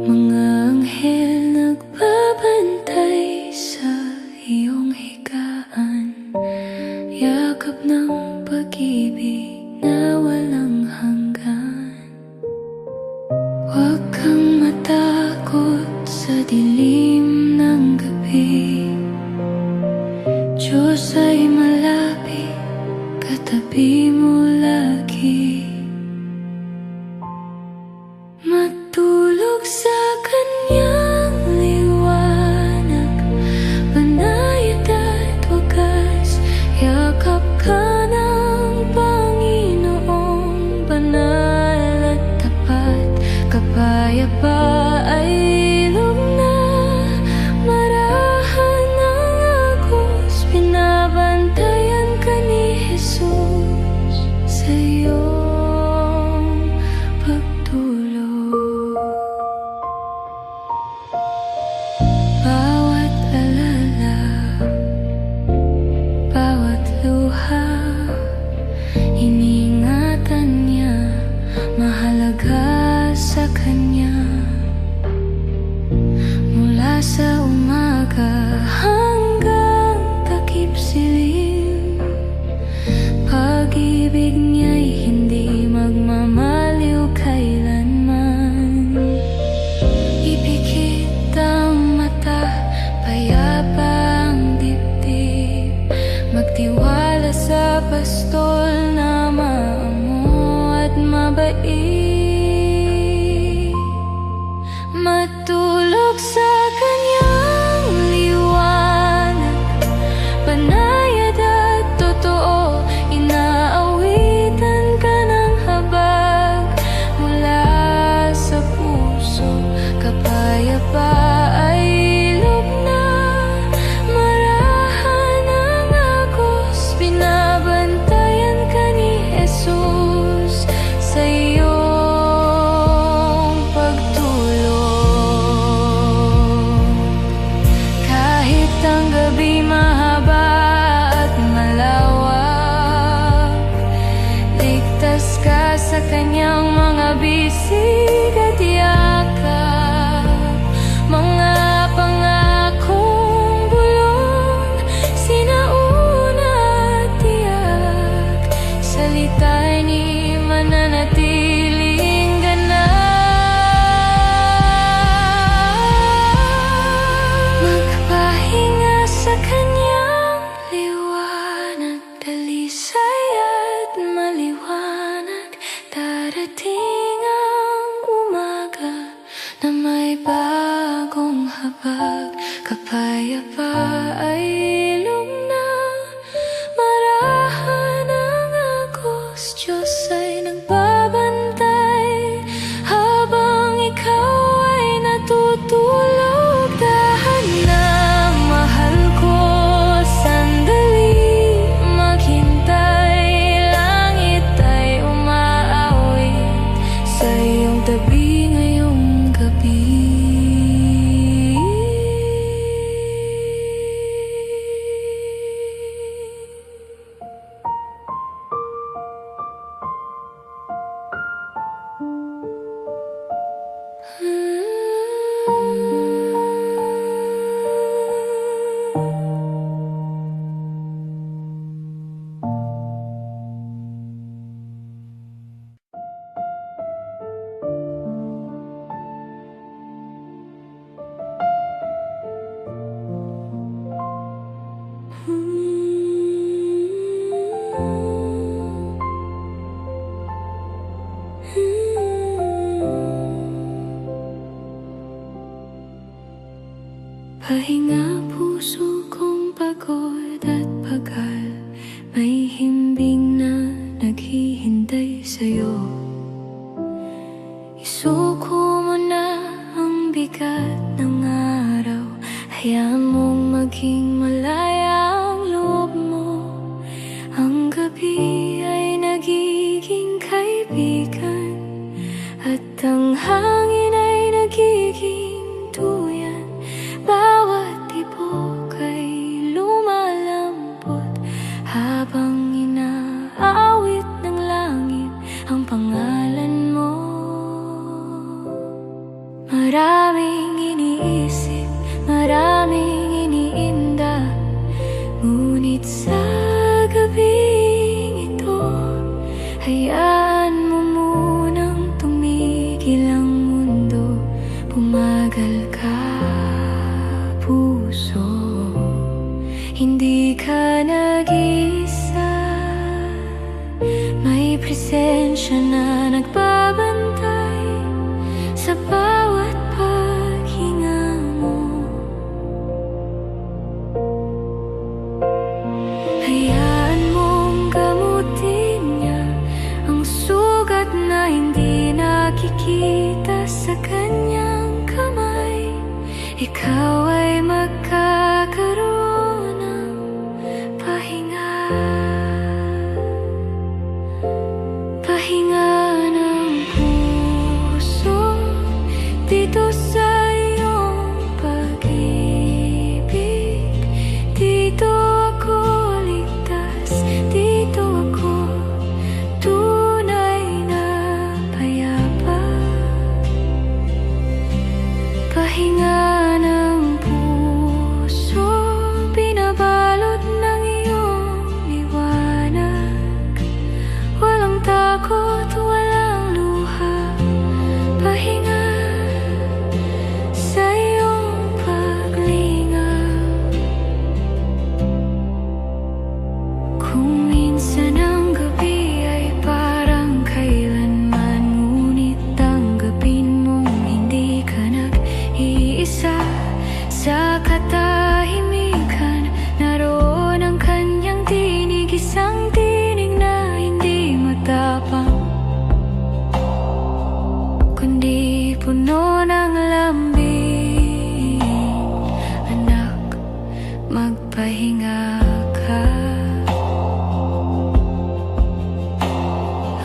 Mga anghel nagbabantay sa iyong higaan, yakap ng pag-ibig na walang hanggan. Huwag kang matakot sa dilim ng gabi, Diyos ay malapit, katabi mo lagi. Matulog sa kanyang liwanag, banayad at wagas, yakap ka ng Panginoong banal at tapat. Kapayapa ay ilog na, marahan ng agos, binabantayan ka ni Jesus sa iyong pagtulog. Bawat alala, bawat luha, iningatan niya, mahalaga sa kanya. Mula sa umaga hanggang takip silim, pag-ibig niya'y hindi magmamaliw kailanman. Ipikit ang mata, payapa ang dibdib, magtiwala sa pastol na maamo at mabait. Matulog sa kanyang liwanag, banayad at totoo, inaawitan ka ng habag mula sa puso. Kapayapa ay ilog na, marahan ng agos, binabantayan ka ni Jesus sa iyong pagtulog. Kahit ang gabi mahaba at malawak, ligtas ka sa kanyang mga bisig at yakap. Mga pangakong bulong, sinauna at tiyak, salita ni mananatiling ganap. Magpahinga sa kanyang liwanag, dalisay at maliwanag. Darating ang umaga na may bagong habag. Kapayapa ay ilog na, marahan ang agos, Diyos ay nagbabantay habang ikaw ay natutulog. Dahan na, mahal ko, sandali maghintay, langit ay umaawit sa iyong tabi ngayong gabi. Pahinga puso kong pagod at pagal, may himbing na naghihintay sa'yo. Isuko mo na ang bigat ng araw, hayaan mong maging malaya ang loob mo. Ang gabi ay nagiging kaibigan, at ang hangin ay nagiging duyan. Bawat tibok ay lumalambot habang inaawit ng langit ang pangalan mo. Maraming iniisip, maraming iniinda, ngunit sa gabing ito, hayaan mo munang tumigil ang mundo. Pumagal ka, puso, hindi ka nag-iisa. May presensya na nagbabantay sa bawat paghinga mo. Hayaan mong gamutin niya ang sugat na hindi nakikita sa kanyang kamay. Ikaw ay magkakaroon ng pahinga. Pahinga ng puso dito sa iyong pag-ibig. Dito ako ligtas, dito ako tunay na payapa. Pahinga ng puso, binabalot ng iyong liwanag. Walang takot, walang luha. Pahinga sa iyong paglingap. Kung minsan ang gabi ay parang kailanman, ngunit tanggapin mong hindi ka nag-iisa. Sa katahimikan, naroon ang kanyang tinig, isang tinig na hindi matapang, kundi puno ng lambing. Anak, magpahinga ka.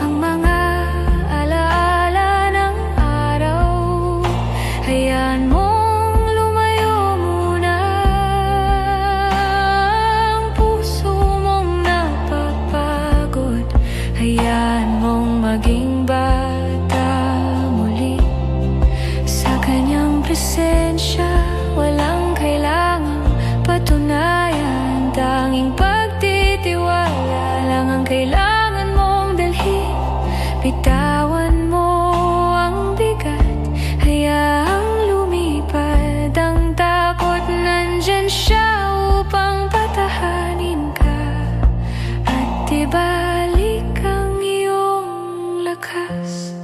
Ang mga alaala ng araw, hayaan mong lumayo muna. Ang puso mong napapagod, hayaan mong maging bata muli. Sa kanyang presensya, walang kailangang patunayan. Tanging pagtitiwala lang ang kailangan mong dalhin. Bitawan mo ang bigat, hayaang lumipad ang takot. Nandyan siya upang patahanin ka at ibalik ang iyong lakas.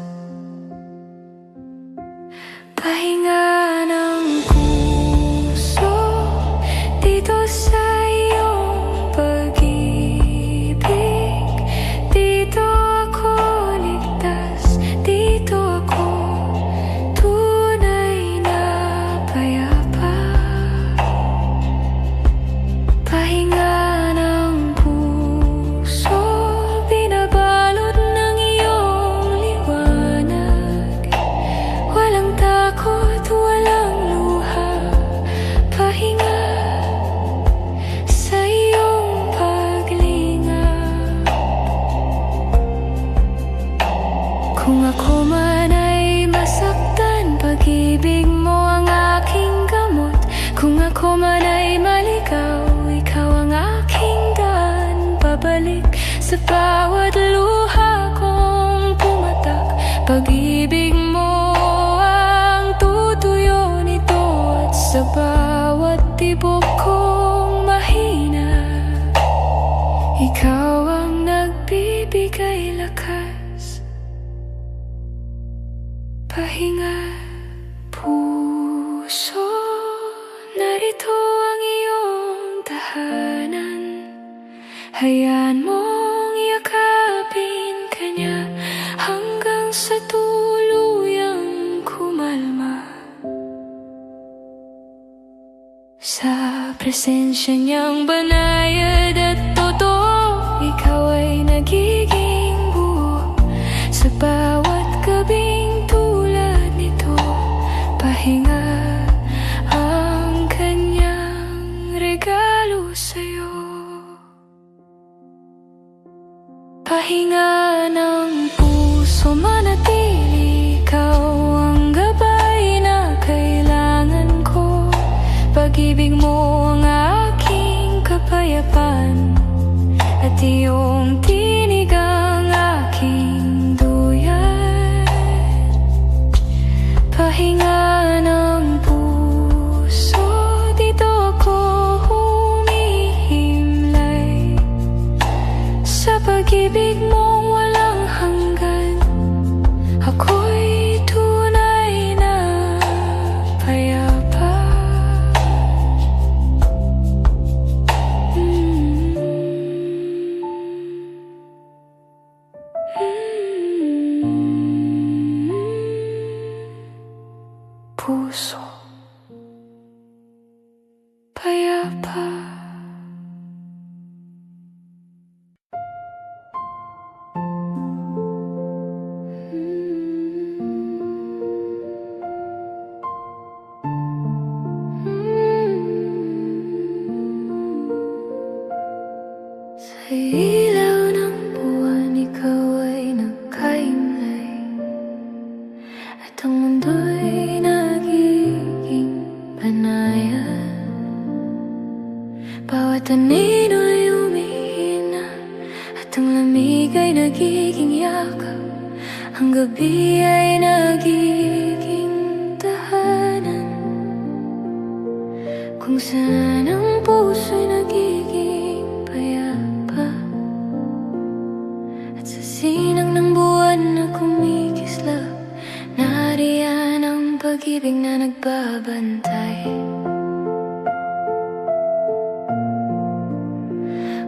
Pahinga ng puso dito sa iyong pag-ibig. Dito ako ligtas, dito ako tunay na payapa. Pahinga ng puso, binabalot ng iyong liwanag. Walang takot, walang luha. Pahinga sa iyong paglingap. Kung ako man ay masaktan, pag-ibig mo ang aking gamot. Kung ako man ay maligaw, ikaw ang aking daan pabalik. Sa bawat luha kong pumatak, pag-ibig mo ang tutuyo nito. At sa bawat tibok kong mahina, ikaw ang nagbibigay lakas. Pahinga, puso, narito ang iyong tahanan. Hayaan mong yakapin kanya hanggang sa tuluyang kumalma. Sa presensya niyang banayad at totoo, ikaw ay nagiging buo. Sa bawat gabing tulad nito, pahinga ang kanyang regalo sa'yo. Pahinga ng puso, manatili, ikaw ang gabay na puso payapa. Sa ilaw ng buwan, ikaw ay nagkaimlay, at ang mundo'y nagiging panayan. Bawat anino'y umihina, at ang lamig ay nagiging yakap. Ang gabi ay nagiging tahanan, kung saan ang puso'y nagiging payapa. At sa sinag ng buwan na kumikislap, nariyan ang pag-ibig na nagbabantay.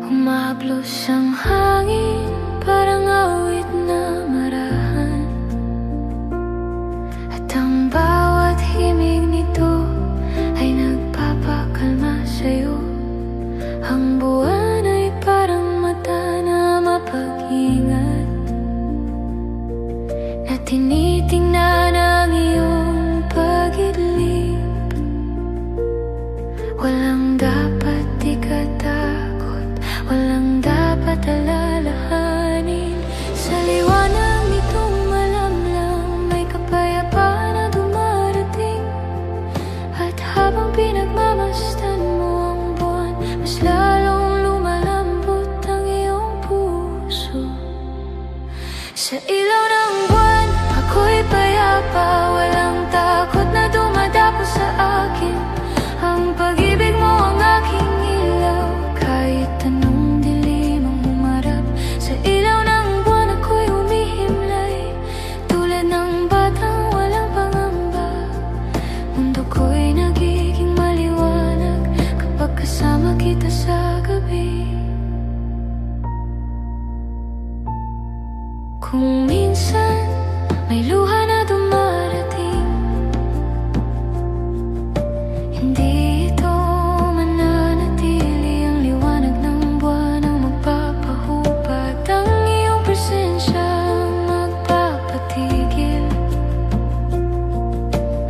Humahaplos ang hangin, parang awit na marahan, at ang bawat himig nito ay nagpapakalma sa'yo. Ang buwan ay parang mata na mapag-ingat, na tinitingnan ang iyong pag-idlip. Walang dapat ikatakot, walang dapat alalahanin. Sa liwanag nitong malamlang, may kapayapaan na dumarating. At habang pinagmamasdan mo ang buwan, mas lalong lumalambot ang iyong puso. Sa ilaw ng buwan, ako'y payapa, walang takot na dumadapo sa akin. Ang pag-ibig mo ang aking ilaw, kahit anong dilim ang humarap. Sa ilaw ng buwan ako'y humihimlay, tulad ng batang walang pangamba. Mundo ko'y nagiging maliwanag kapag kasama kita sa gabi. Kung minsan may luha na dumarating, hindi ito mananatili. Ang liwanag ng buwan ang magpapahubad, ang iyong presensya ang magpapatigil.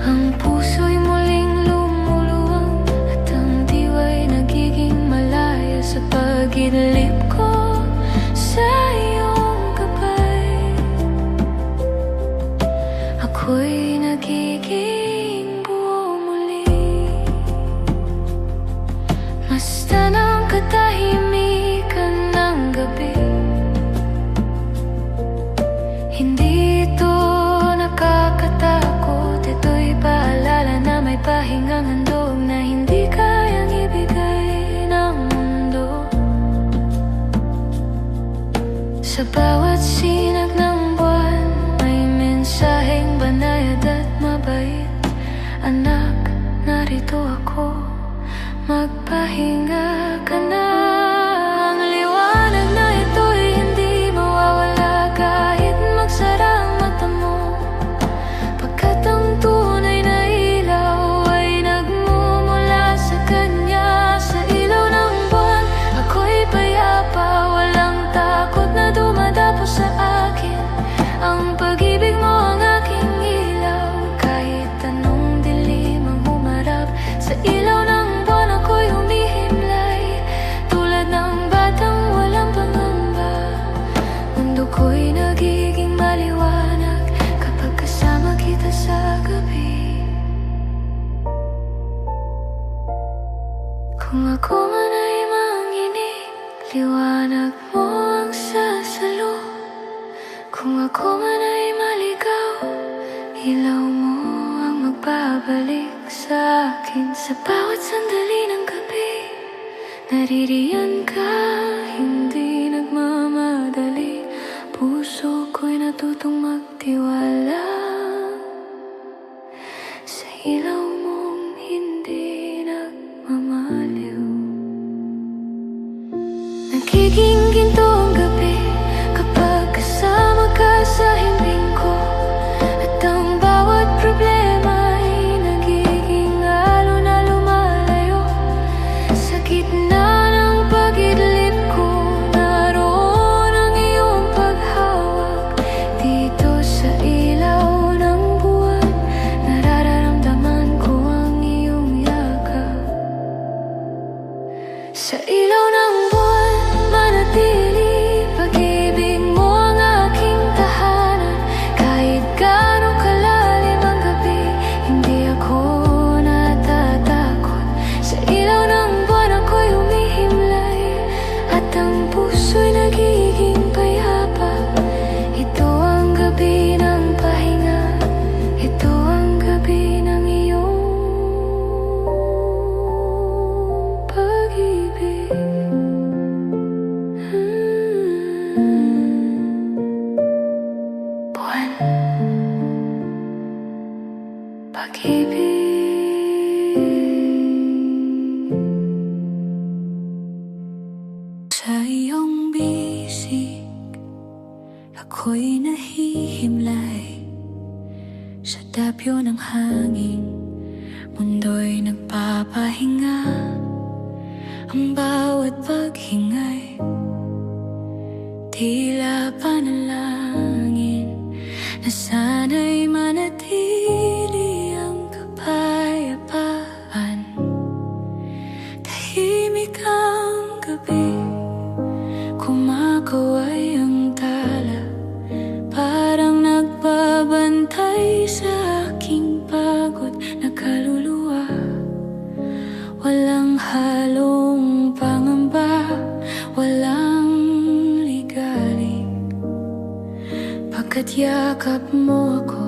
Ang puso'y muling lumuluwang, at ang diwa'y nagiging malaya sa pag-idlip ko sa iyong gabay. Ako'y nagiging buo muli, masdan ang katahimikan ng gabi. Hindi ito nakakatakot, ito'y paalala na may pahingang handog na hindi kayang ibigay ng mundo. Sa bawat sinag ng buwan, may mensaheng banayad at mabait. Anak, narito ako, magpahinga ka na. Ang liwanag na ito'y hindi mawawala kahit magsara ang mata mo, pagkat ang tunay na ilaw ay nagmumula sa kanya. Sa ilaw ng buwan, ako'y payapa, walang takot na dumadapo sa akin. Ang pag-ibig mo ang aking ilaw, kahit anong dilim ang humarap. Sa ilaw ng buwan ako'y humihimlay, tulad ng batang walang pangamba. Mundo ko'y nagiging maliwanag kapag kasama kita sa gabi. Kung ako man ay manginig, liwanag mo ang sasalo. Kung ako man ay maligaw, ilaw mo ang magbabalik sa akin. Sa bawat sandali ng gabi, naririyan ka, hindi nagmamadali. Puso ko'y natutong magtiwala sa ilaw mong hindi nagmamaliw. Nagiging ginto ang gabi kapag kasama ka sa himbing ko, at ang bawat problema ay pag-ibig. Sa iyong bisig, ako'y nahihimlay. Sa dapyo ng hangin, mundo'y nagpapahinga. Ang bawat paghingay, tila panalangin na sana'y manatili ang kapayapaan. Tahimik ang gabi, kumakaway ang tala, parang nagbabantay sa aking pagod na kaluluwa. Walang halong pangamba, walang ligalig, pagkat yakap mo ako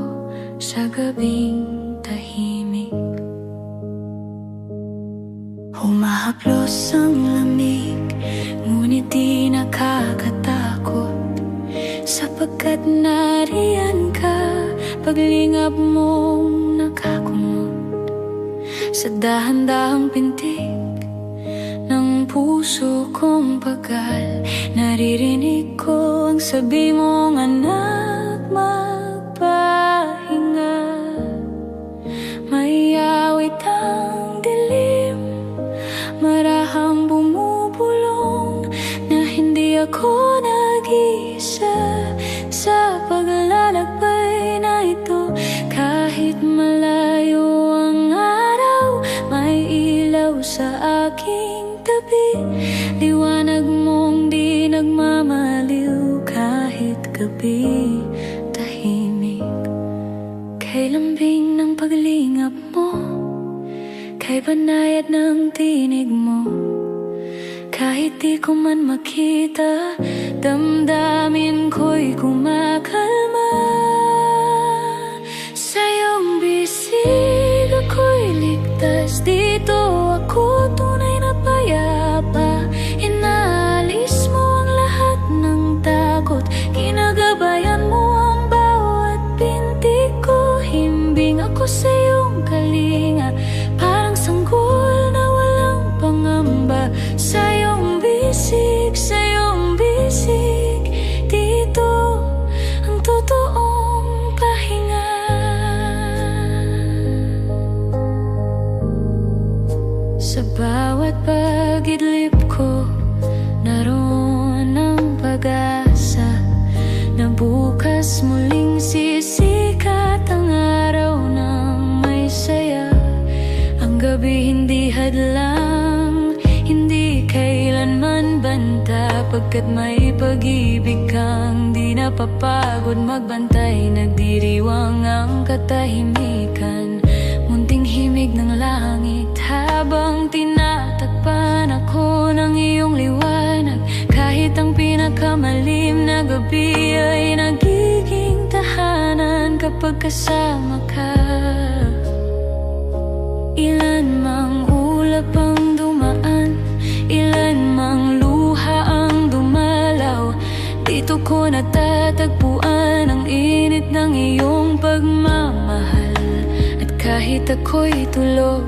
sa gabing tahimik. Humahaplos ang lamig, ngunit di nakakatakot, sapagkat nariyan ka, paglingap mong nakakumot sa dahan-dahang pintig ng puso kong pagal. Naririnig ko ang sabi mong anak, magpahinga. May awit ang dilim, marahang bumubulong na hindi ako nag-iisa sa paglalakbay na ito. Kahit malayo ang araw, may ilaw sa aking tabi, liwanag mong di nagmamaliw kahit gabi tahimik. Kay lambing ng paglingap mo, kay banayad ng tinig mo, kahit di ko man makita, damdamin ko'y kumakalma. Sa iyong bisig ako'y ligtas, dito ako tunay na payapa. Inaalis mo ang lahat ng takot, ginagabayan mo ang bawat pintig ko. Himbing ako sa iyong kalinga, parang sanggol na walang pangamba. Sa iyong bisig, sa iyong bisig, dito ang totoong pahinga. Sa bawat pag-idlip ko, naroon ang pag-asa na bukas muling sisikat ang araw ng may saya. Ang gabi hindi hadlang, hindi kailanman banta, pagkat may pag-ibig kang di napapagod magbantay. Nagdiriwang ang katahimikan, munting himig ng langit, habang tinatakpan ako ng iyong liwanag. Kahit ang pinakamalim na gabi ay nagiging tahanan kapag kasama ka. Ilan mang ulap ang dumaan, ilan mang luha ang dumalaw, dito ko natatagpuan ang init ng iyong pagmamahal. At kahit ako'y tulog,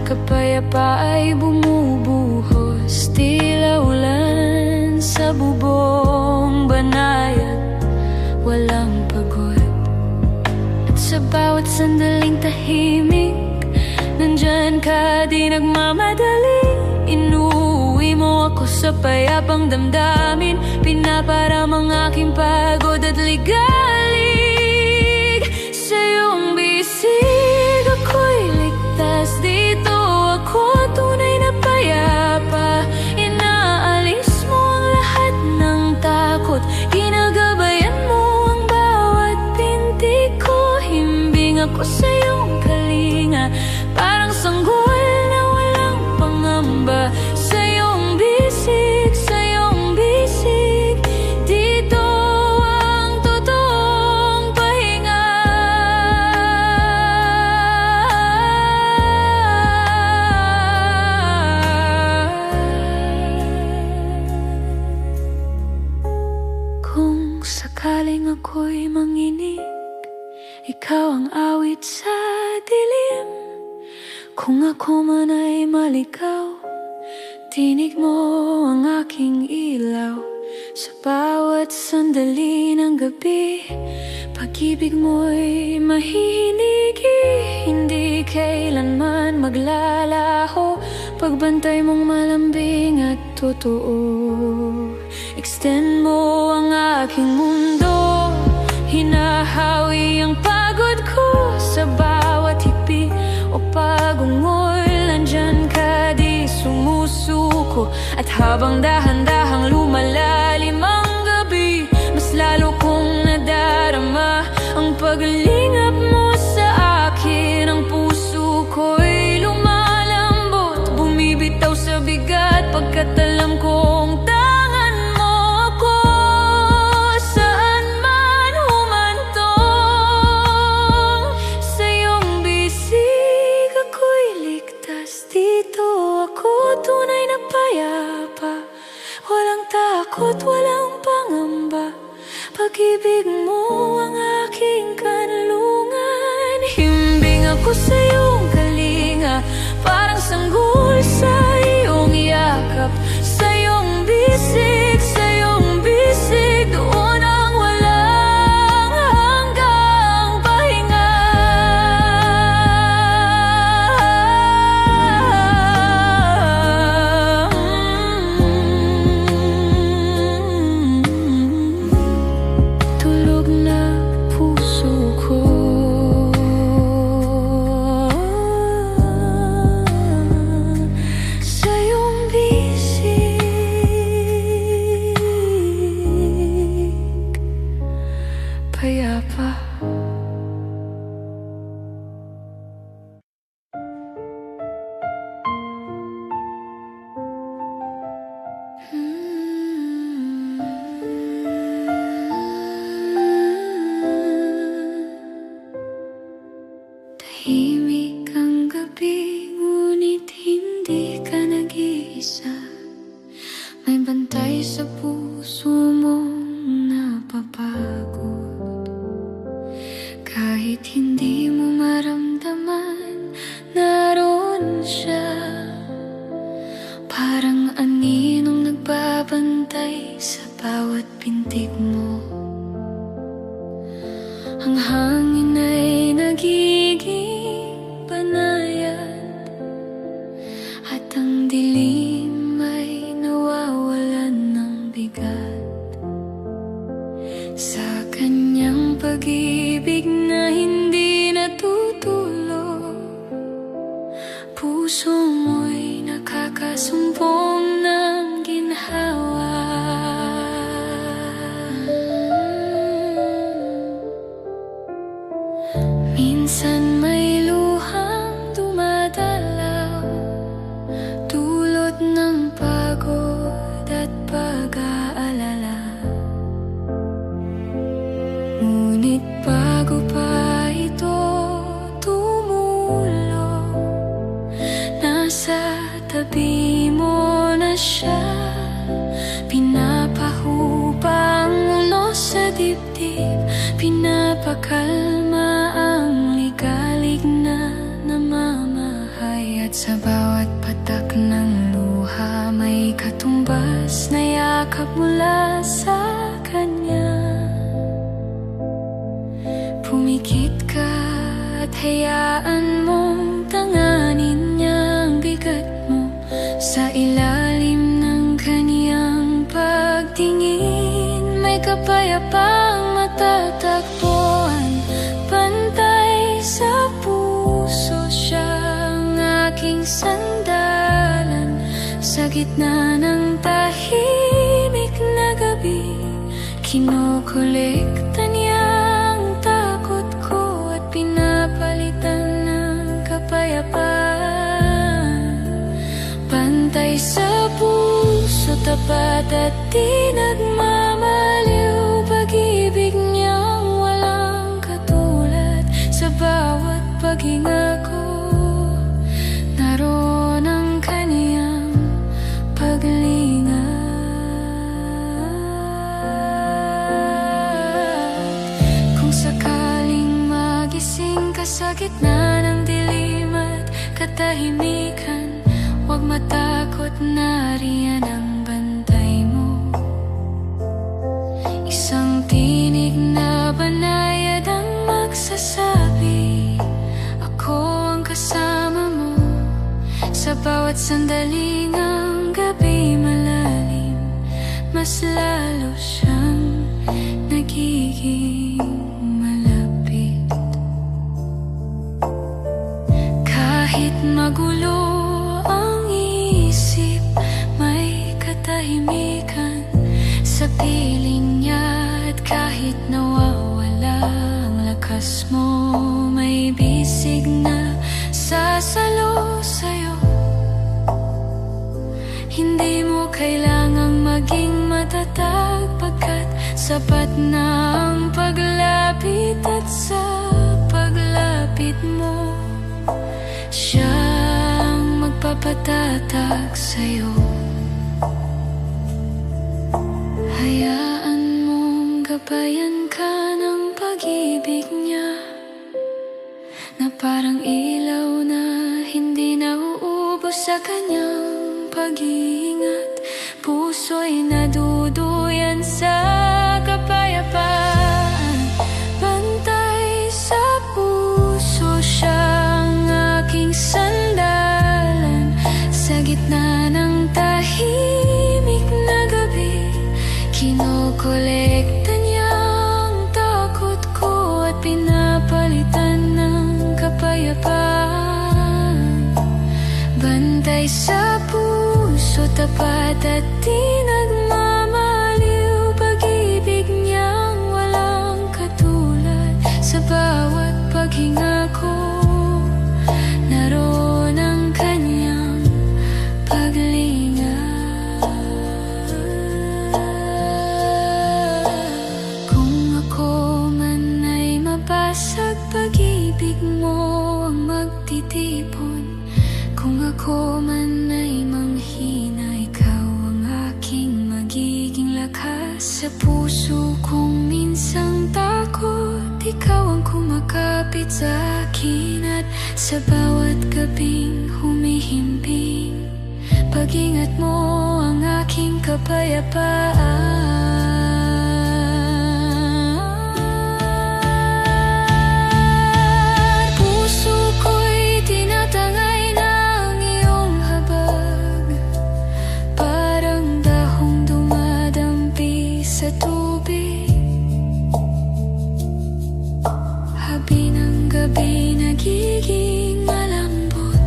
kapayapa ay bumubuhos, tila ulan sa bubong banayad, walang pagod. At sa bawat sandaling tahimik, nandyan ka, di nagmamadali. Inuwi mo ako sa payapang damdamin, pinaparam ang aking pagod at ligalig. Sa iyong bisig ako'y ligtas, dito ako tunay na payapa. Inaalis mo ang lahat ng takot, ginagabayan mo ang bawat pintig ko. Himbing ako sa iyong kalinga, parang sanggol na walang pangamba. Sa iyong bisig, sa iyong bisig, dito ang totoo. Kung ako man ay maligaw, tinig mo ang aking ilaw. Sa bawat sandali ng gabi, pag-ibig mo'y mahihinigi. Hindi kailanman maglalaho, pagbantay mong malambing at totoo. Extend mo ang aking mundo, hinahawi ang pagod ko. Sa bawat hipi o pag-ungol, nandyan ka, di sumusuko. At habang dahan-dahang lumalalim ang gabi, mas lalo kong nadarama ang paglingap mo sa akin. Ang puso ko'y lumalambot, bumibitaw sa bigat, pagkat alam kong tangan mo ako. Saan man humantong, sa iyong bisig ako'y ligtas. Dito ako tunay na payapa, walang takot, walang pangamba. Pag-ibig mo ang aking kanlungan. Himbing ako sa iyong kalinga, parang sanggol sa iyong yakap. Sa iyong bisig, sa iyong bisig, doon ang walang hanggang pahinga. Tulog na puso ko, sa iyong bisig, payapa. Tahimik ang gabi, ngunit hindi ka nag-iisa. May bantay sa puso mong napapagod. Kahit hindi mo maramdaman, naroon siya. Parang aninong nagbabantay sa bawat pintig mo. Ang hangin ay nagiging banayad, at ang dilim ay nawawalan ng bigat. Sa kanyang pag-ibig na hindi natutulo, puso mo'y nakakasumpong ng ginhawa. Minsan may luhang dumadalaw, dulot ng pagod at pag-aalala. Ngunit bago pa ito tumulo, nasa tabi mo na siya. Pinapahupa ang ulo sa dibdib, pinapakalma ang ligalig na namamahay. At sa bawat patak ng luha, may katumbas na yakap mula sa kanya. Pumikit ka at hayaan mong tanganin niya ang bigat mo. Sa ilalim ng kaniyang pagtingin, may kapayapang matatagpuan. Pantay sa puso siyang aking sandalan. Sa gitna ng tahimik na gabi, kinukolekta niya ang takot ko at pinapalitan ng kapayapaan. Pantay sa puso, tapat at di nagmamaliw. Pag-ibig niyang walang katulad. Sa bawat paghinga ko, naroon ang kaniyang paglingat. Kung sakaling magising ka sa gitna ng dilim at katahimikan. Huwag matakot, nariyan ang bantay mo. Isang tinig na banayad ang magsasabi, ako ang kasama mo. Sa bawat sandaling ang gabi malalim, mas lalo siyang nagiging malapit. Kahit magulo ang isip, may katahimikan sa piling niya. At kahit nawawala ang lakas mo, may bisig na sasalo sa'yo. Hindi mo kailangang maging matatag, pagkat sapat na ang paglapit. At sa paglapit mo, siyang magpapatatag sa'yo. Hayaan mong gabayan ka ng pag-ibig niya, na parang ilaw na hindi nauubos sa kanyang pag-iingat. Puso'y naduduyan sa kapayapaan, bantay sa puso siyang aking sandalan. Sa gitna ng tahimik na gabi, kinokolekta niya ang takot ko at pinapalitan ng kapayapaan. Bantay sa puso, tapat at di nagmamaliw, pag-ibig niyang walang katulad. Sa bawat paghinga ko, naroon ang kanyang paglinga. Kung ako man ay mabasag, pag-ibig mo ang magtitipon. Kung ako man ay manghina, ikaw ang aking magiging lakas. Sa puso kong minsang takot, ikaw ang kumakapit sa akin. At sa bawat gabing humihimbing, pag-ingat mo ang aking kapayapaan. Puso ko'y tinatangay ng iyong habag, parang dahong dumadampi sa tubig. Habi ng gabi nagiging malambot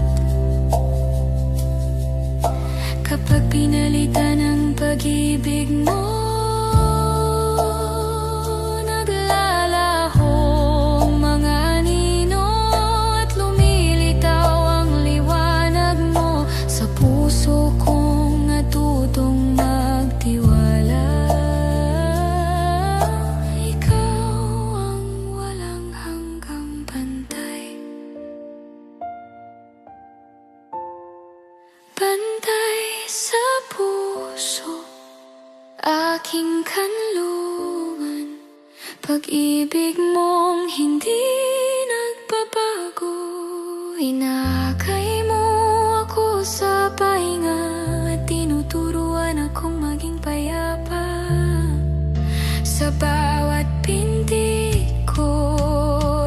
kapag pinalitan ng pag-ibig mo. Naglalahong mga anino at lumilitaw ang liwanag mo. Sa puso kong natutong magtiwala, ikaw ang walang hanggang bantay. Bantay sa puso, aking kanlungan. Pag-ibig mong hindi nagbabago, inakay mo ako sa pahinga at tinuturuan akong maging payapa. Sa bawat pintig ko,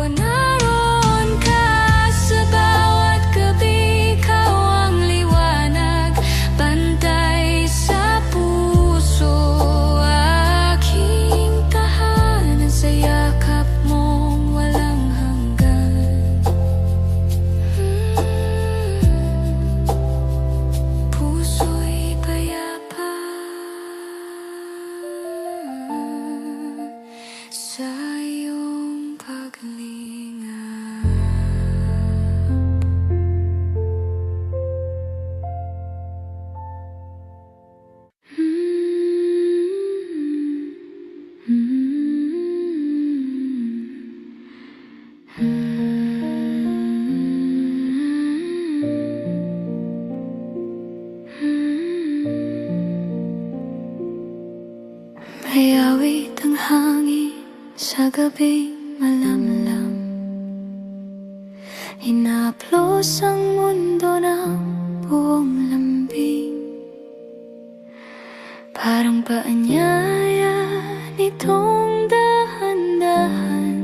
naroon ka. Sa bawat gabi, ikaw ang liwanag. Bantay sa puso, aking tahanan. Sa yakap mong walang hanggan. Puso'y payapa sa iyong paglingap. May awit ang hangin sa gabing malamlam. Hinaplos ang mundo ng buong lambing, parang paanyaya nitong dahan-dahan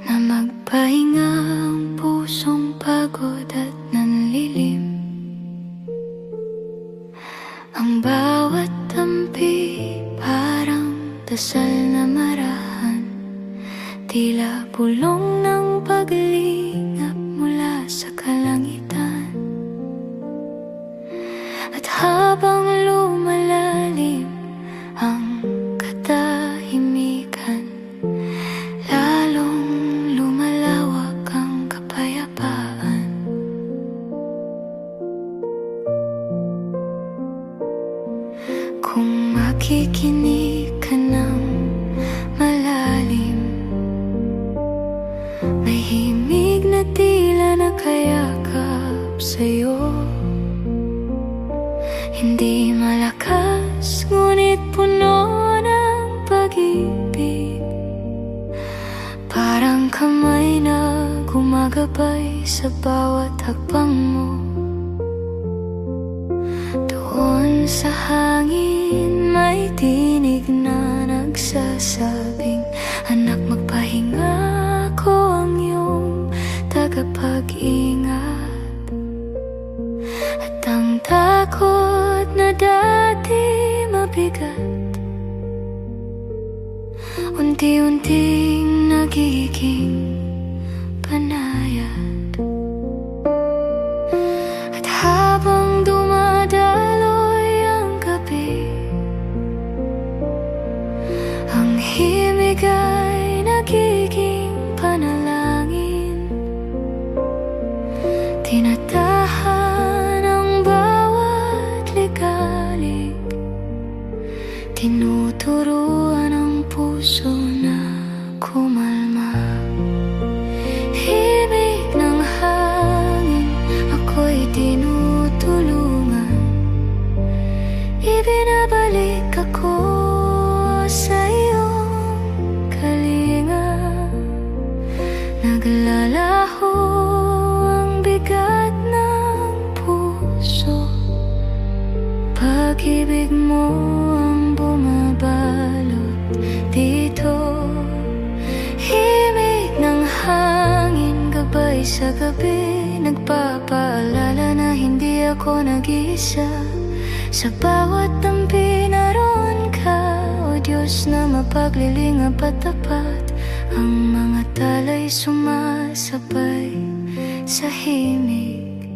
na magpahinga ang pusong pagod at nanlilim. Ang bawat tampi parang dasal na marahan, tila bulong ng paglingap mula sa kalangitan. At habang lumalalim ang katahimikan, lalong lumalawak ang kapayapaan. Kung makikinig ka ng malalim, may himig na tila nakayakap sa'yo. Hindi malakas, ngunit puno ng pag-ibig, parang kamay na gumagabay sa bawat hakbang mo. Doon sa hangin may tinig na nagsasabing, anak, magpahinga, ako ang iyong tagapag-ingat. At ang takot na dati mabigat, unti-unting nagiging panayat. At habang dumadaloy ang gabi, ang himig ay nagiging panalangin. Tinatahan ang bawat ligalig, tinuturuan ang puso na kumalma. Himig ng hangin, ako'y tinutulungan, ibinabalik ako sa iyong kalinga. Naglalaho ang bigat ng puso, pag-ibig mo ang bumabalot dito. Himig ng hangin, gabay sa gabi, nagpapaalala na hindi ako nag-iisa. Sa bawat tampi naroon ka, o Diyos na mapaglilingap at tapat. Ang mga tala'y sumasabay sa himig,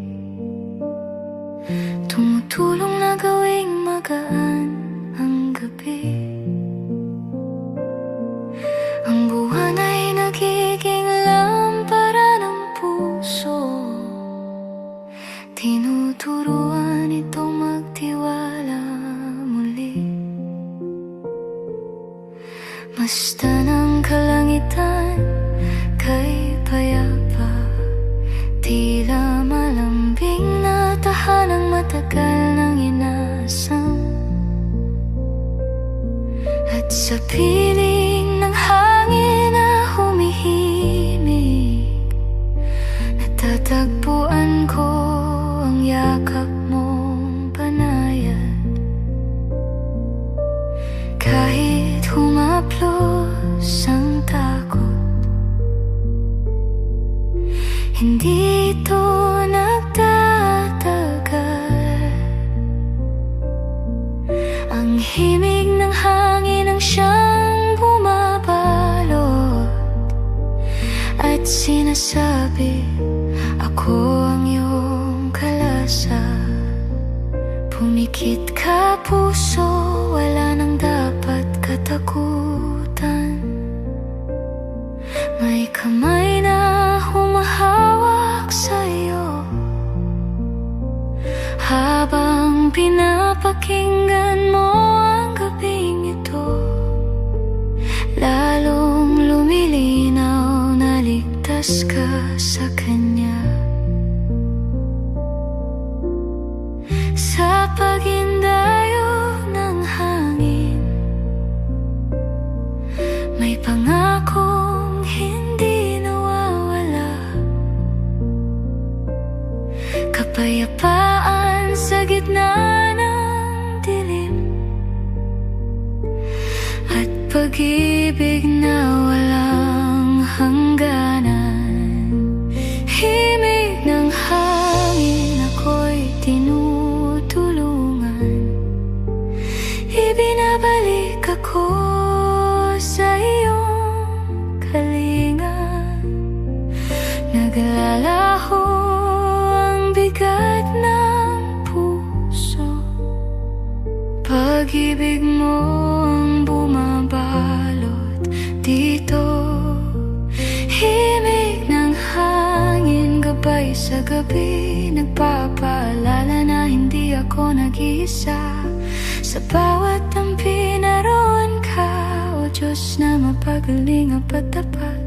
tumutulong na gawing magaan ang gabi. Ang buwan ay nagiging lampara ng puso, tinuturuan itong magtiwala muli. Basta ng kalangitan kay payapa, tila malambing na tahanang matagal nang inasam. At sa piling ng hangin na humihimig, natatagpuan ko ang yakap mong panayat. Kahit humaplos ang takot, hindi ito nagtatagal. Ang himig ng hangin ang siyang bumabalot at sinasabi, ako ang iyong kalasa. Pumikit ka puso, wala nang dapat katakutan. May kamay na humahawak sa'yo, habang pinapakinggan mo ang gabing ito. Lalong lumilinaw na ligtas ka sa Kanya. Sa pagindayo ng hangin, may pangakong hindi nawawala. kapayapaan sa gitna ng dilim, at pag-ibig na walang hangganan. Himig ng hangin, ako'y tinutulungan, ibinabalik ako sa iyong kalinga. Naglalaho ang bigat ng puso, pag-ibig mo ang bumabalot dito. Himig ng hangin, gabay sa gabi, nagpapaalala na hindi ako nag-iisa. Sa bawat tampi naroon ka, o Diyos na mapagaling at tapat.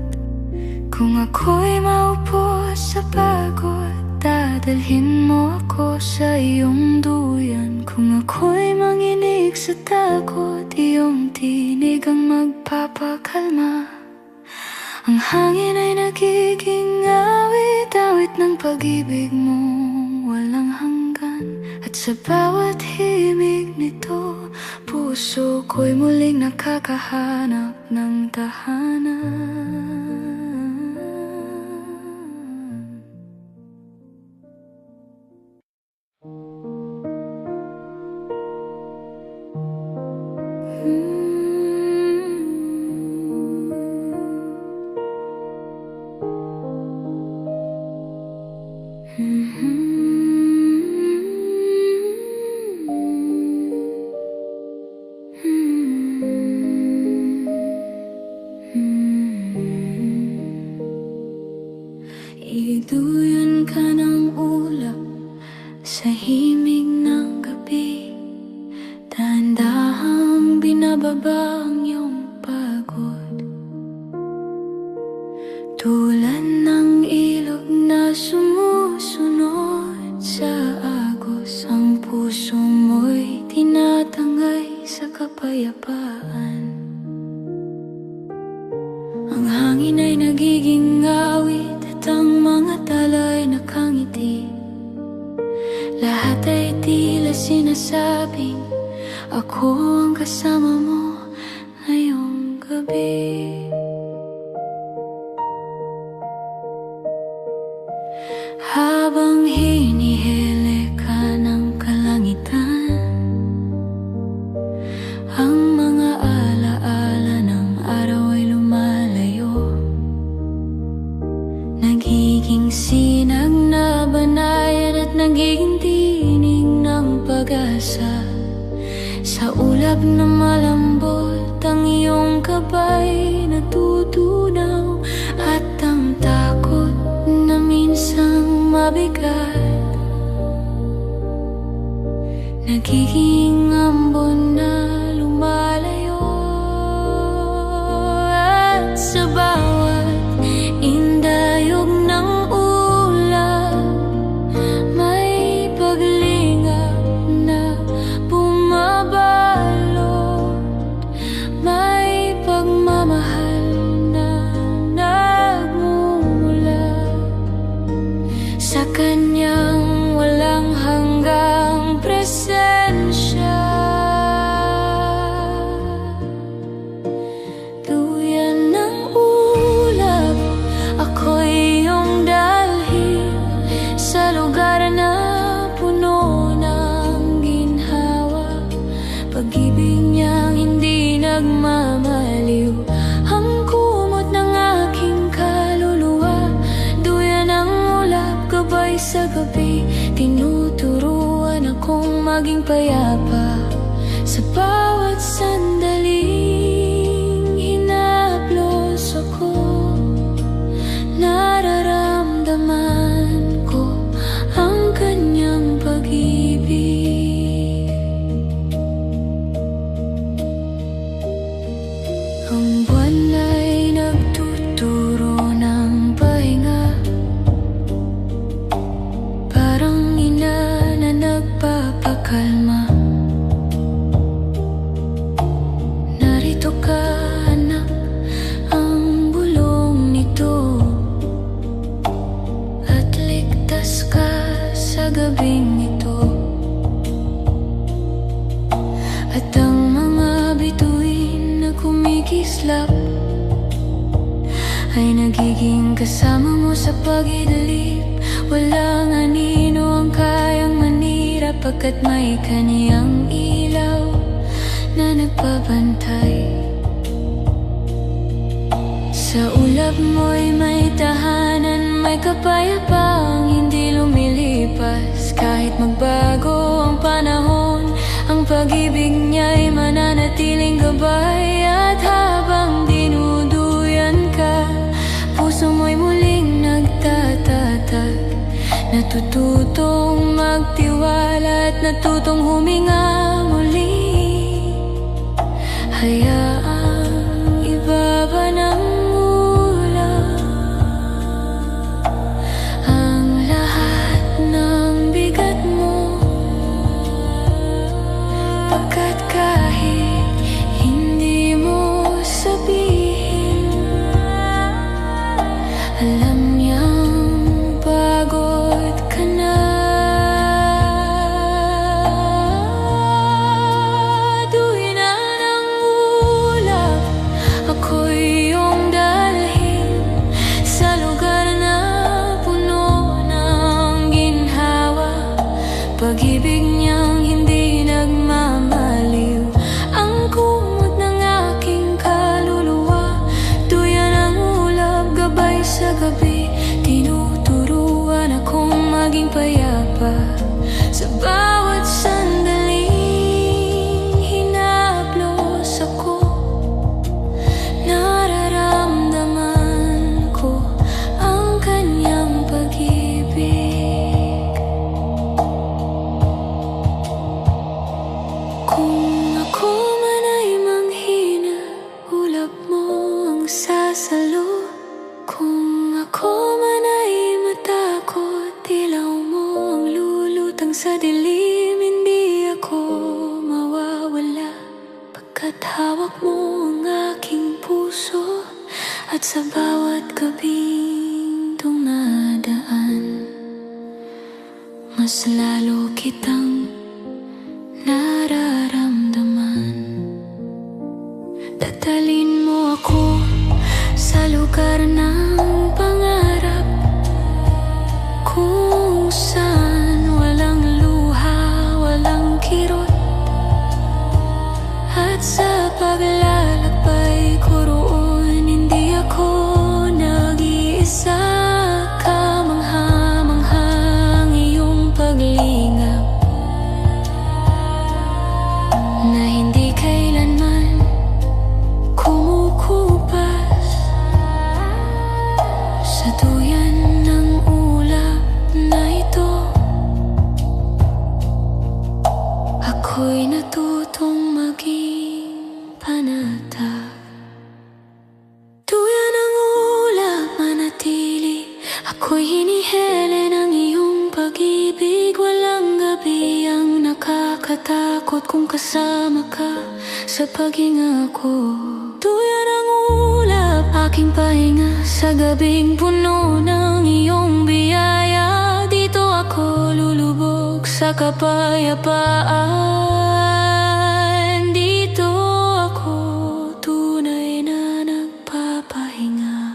Kung ako'y maupo sa pagod, dadalhin mo ako sa iyong duyan. Kung ako'y manginig sa takot, iyong tinig ang magpapakalma. Ang hangin ay nagiging awit, awit ng pag-ibig mo walang hanggan. At sa bawat himig nito, puso ko'y muling nakakahanap ng tahanan. Iduyan ka ng ulap sa himig ng gabi, dahan-dahang binababa ang iyong pagod. Tulad ng ilog na sumusunod sa agos, ang puso mo'y tinatangay sa kapayapaan. Ang hangin ay nagiging awit, at ang mga tala'y nakangiti. Lahat ay tila sinasabing ako ang kasama mo ngayong gabi. Habang hinihili ka ng kalangitan, ang mga alaala ng araw ay lumalayo. Nagiging sinag na banayan at nagiging tinig ng pag-asa. Sa ulap na malambot, ang iyong gabay natutunaw, at ang takot na minsang mabigat nagiging ambon na lumalayo. At sa bawat indayog ng ulap, may paglingap na bumabalot, may pagmamahal na nagmumula sa kanyang walang hanggang presensya. Duyan ng ulap, ako'y iyong dalhin sa lugar na puno ng ginhawa. Pag-ibig niyang hindi nagmamaliw, ang kumot ng aking kaluluwa. Duyan ng ulap, gabay sa gabi, tinuturuan akong maging payapa. Sa bawat sandaling hinaplos ako, nararamdaman ko ang kanyang pag-ibig. Ang buwan ay nagtuturo ng pahinga, parang ina na nagpapakalma. Narito ka, anak, ang bulong nito, at ligtas ka sa gabi. kislap ay nagiging kasama mo sa pag-idlip. Walang anino ang kayang manira, pagkat may kaniyang ilaw na nagpapantay. Sa ulap mo'y may tahanan, may kapayapaang hindi lumilipas. Kahit magbago ang panahon, ang pag-ibig niya'y mananatiling gabay. At habang dinuduyan ka, puso mo'y muling nagtatatag. Natututong magtiwala at natutong huminga muli. Hayaang ibaba ng ulap ang lahat ng bigat mo, pagkat kahit hindi mo sabihin, alam niyang pagod ka na. Duwi na ng ulap, ako'y iyong dalhin sa lugar na puno ng ginhawa. Pag-ibig niyang hindi nagmamaliw, ang kumot ng aking kaluluwa. Duyan ang ulap, gabay sa gabi, tinuturuan akong maging payapa. Sa bawat sandaling hinaplos ako, nararamdaman ko ang kanyang pag-ibig. Kung ako man ay manghina, ulap mo ang sasalo. Kung ako man ay matakot, ilaw mo ang lulutang sa dilim. Hindi ako mawawala, pagkat hawak mo ang aking puso. At sa bawat gabing dumadaan, mas lalo kitang nararamdaman. Dadalhin mo ako sa lugar ng pangarap, kung saan walang luha, walang kirot. At sa paglalakbay ko roon, hindi ako nag-iisa. Kamangha-mangha ang iyong paglingap, na hindi kailanman kumukupas. Sa duyan ng ulap na ito, ako'y natutong maging panatag. Duyan ng ulap manatili, ako'y hinihele ng iyong pag-ibig. Walang gabi ang nakakatakot kung kasama ka sa paghinga ko. Duyan ang ulap, aking pahinga sa gabing puno ng iyong biyaya. Dito ako lulubog sa kapayapaan. Dito ako tunay na nagpapahinga.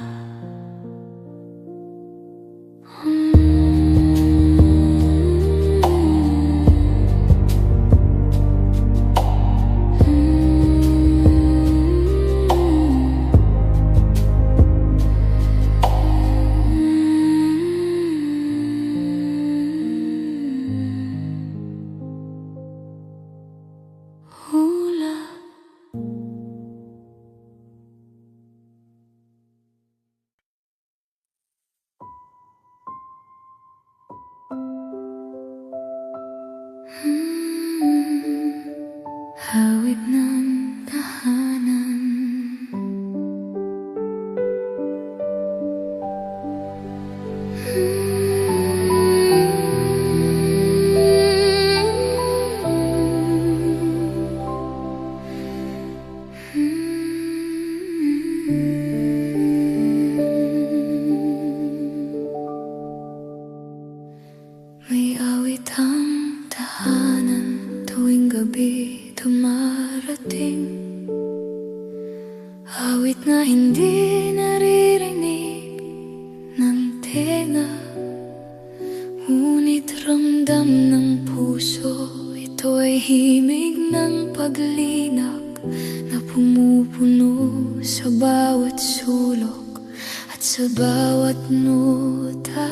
pakiramdam ng puso. Ito ay himig ng paglinak na pumupuno sa bawat sulok at sa bawat nota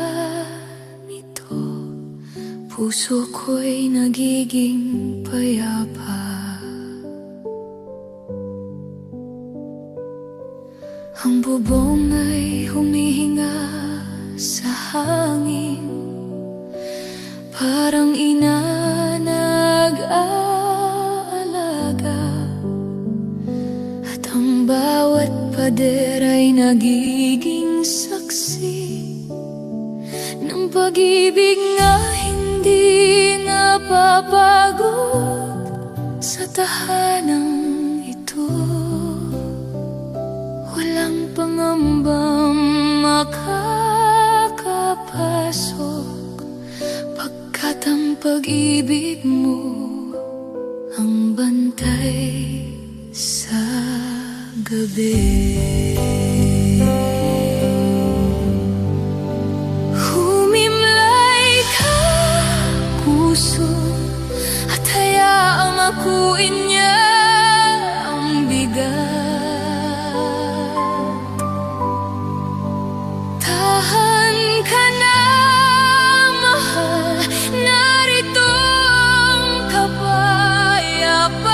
nito. Puso ko'y nagiging payapa. Ang bubong ay humihinga sa hangin, parang ina nag-aalaga. At ang bawat pader ay nagiging saksi ng pag-ibig nga hindi napapagod sa tahanang ito. Walang pangambang makakapasok, pagkat ang pag-ibig mo ang bantay sa gabi. Humimlay ka, puso, at hayaang makuin niya ang bigat. Tahan ka na, mahal, narito ang kapayapaan.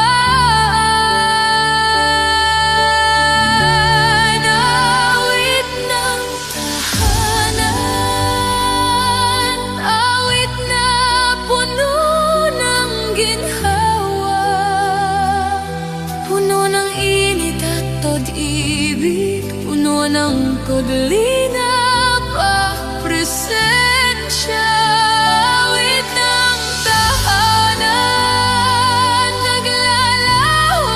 Awit ng tahanan, awit na puno ng ginhawa, puno ng init at pag-ibig, puno ng paglinap at presensya. Awit ng tahanan, naglalaho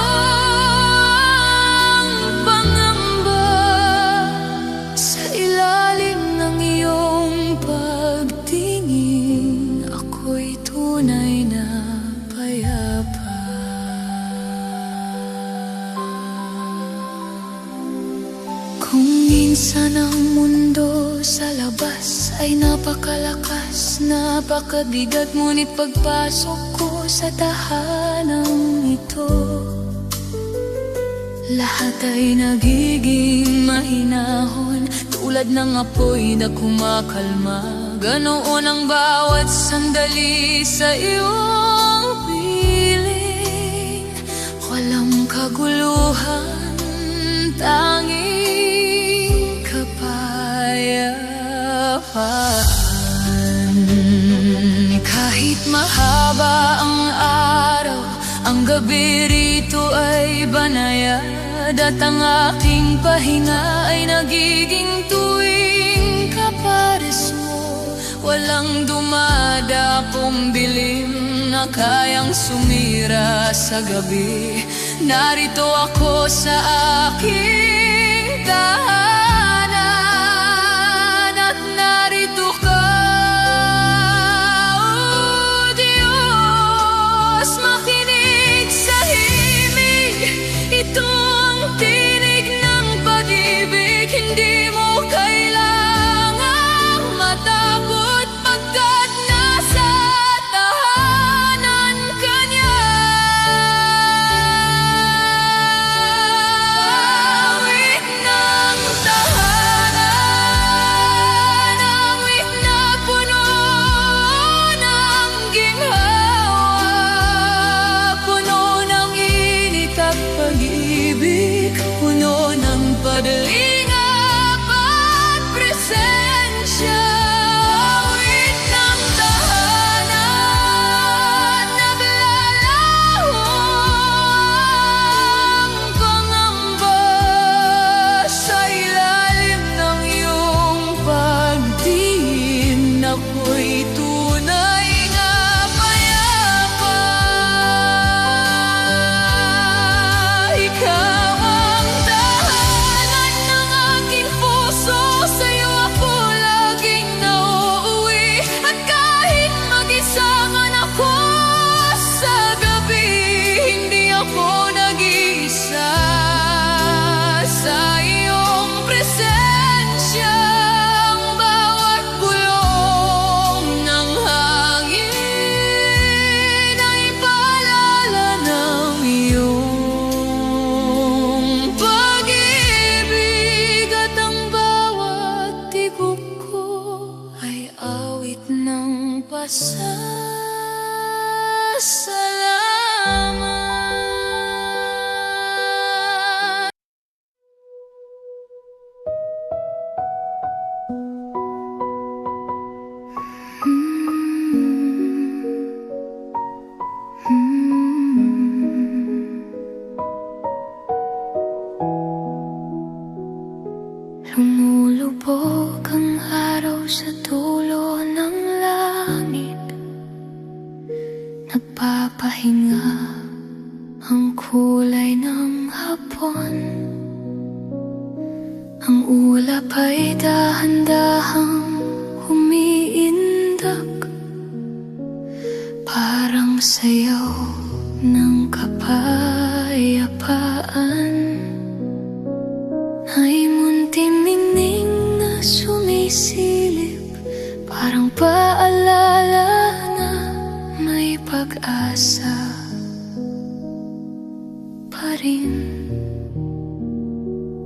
ang pangamba. Sa ilalim ng iyong pagtingin, ako'y tunay na payapa. Kung minsan ang mundo sa labas ay napakalakas, napakabigat, ngunit pagpasok ko sa tahanang ito, lahat ay nagiging mahinahon, tulad ng apoy na kumakalma. Ganoon ang bawat sandali sa iyong piling. Walang kaguluhan, tanging kapayapaan. Kahit mahaba ang araw, ang gabi rito ay banayad, at ang aking pahinga ay nagiging tuwing kapares mo. Walang dumadakong dilim na kayang sumira sa gabi. Narito ako sa aking tahanan, at narito ka, O Diyos. Makinig sa himig, ito ang tinig ng pag-ibig. Hindi mo kailangang matakot, pagkat nasa tahanan ka niya. Awit ng tahanan, awit na puno ng ginhawa, puno ng init at pag-ibig, puno ng padalingap at presensya. Awit ng tahanan, naglalaho ang pangamba. Sa ilalim ng iyong pagtingin, ako'y tunay na payapa. Ikaw ang tahanan ng aking puso, sa'yo ako laging nauuwi. At kahit mag-isa man ako sa gabi, hindi ako nag-iisa. Sa iyong presensya, ang bawat bulong ng pasasalamat. Lumulubog ang araw sa dulo ng langit, nagpapahinga ang kulay ng hapon. Ang ulap ay dahan-dahang umiindak, parang sayaw ng kapayapaan. Ay munting ningning na sumisilip, parang paalala na may pag-asa pa rin.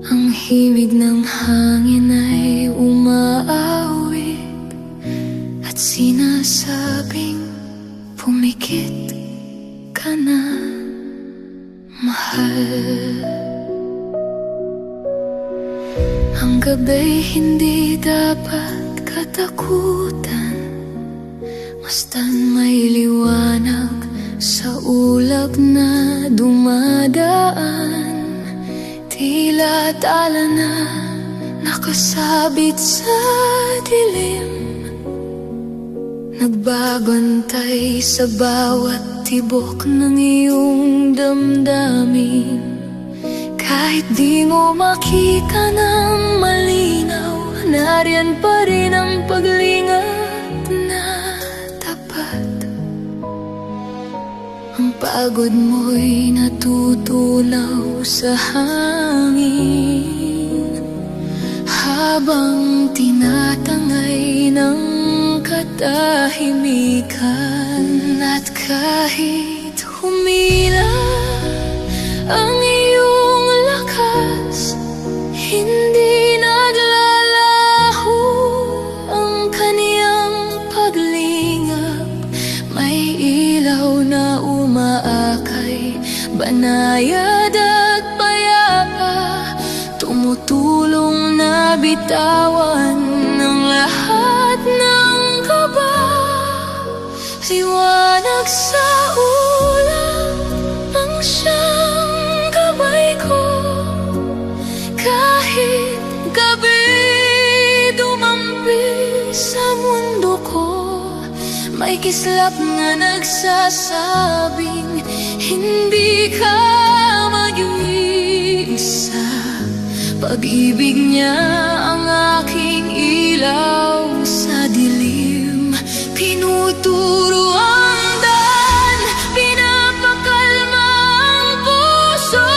Ang himig ng hangin ay umaawit at sinasabing pumikit ka na, mahal. Ang gabay hindi dapat katakutan, basta't may liwanag sa ulap na dumadaan. Tila tala na nakasabit sa dilim, nagbabantay sa bawat tibok ng iyong damdamin. Kahit di mo makita ng malinaw, nariyan pa rin ang paglingap na tapat. Ang pagod mo'y natutunaw sa hangin, habang tinatangay ng katahimikan. At kahit humila ang iyong lakas, hindi naglalaho ang kaniyang paglingap. May ilaw na umaakay, banayad at payapa, tumutulong na bitawan ng lahat ng kaba. Liwanag sa ulap ang siyang gabay ko, kahit gabi dumampi sa mundo ko. May kislap na nagsasabing hindi ka mag-iisa. Pag-ibig niya ang aking ilaw sa dilim, tinuturo ang daan, pinapakalma ang puso,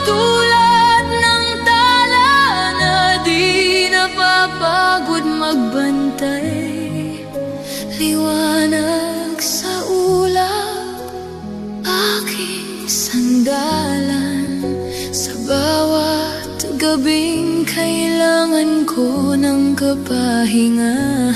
tulad ng tala na di napapagod magbantay. Liwanag sa ulap, aking sandalan, sa bawat gabing kailangan ko ng kapahingahan.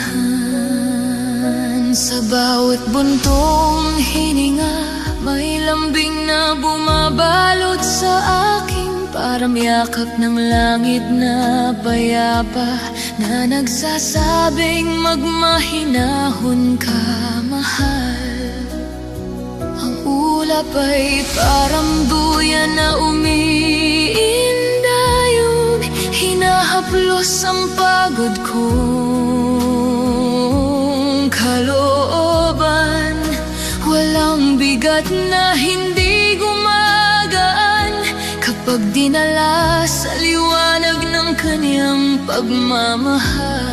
Sa bawat buntong hininga, may lambing na bumabalot sa aking parang yakap ng langit na payapa, na nagsasabing magmahinahon ka, mahal. Ang ulap ay parang duyan na umiindayog, hinahaplos ang pagod kong kalooban. Walang bigat na hindi gumagaan kapag dinala sa liwanag ng kaniyang pagmamahal.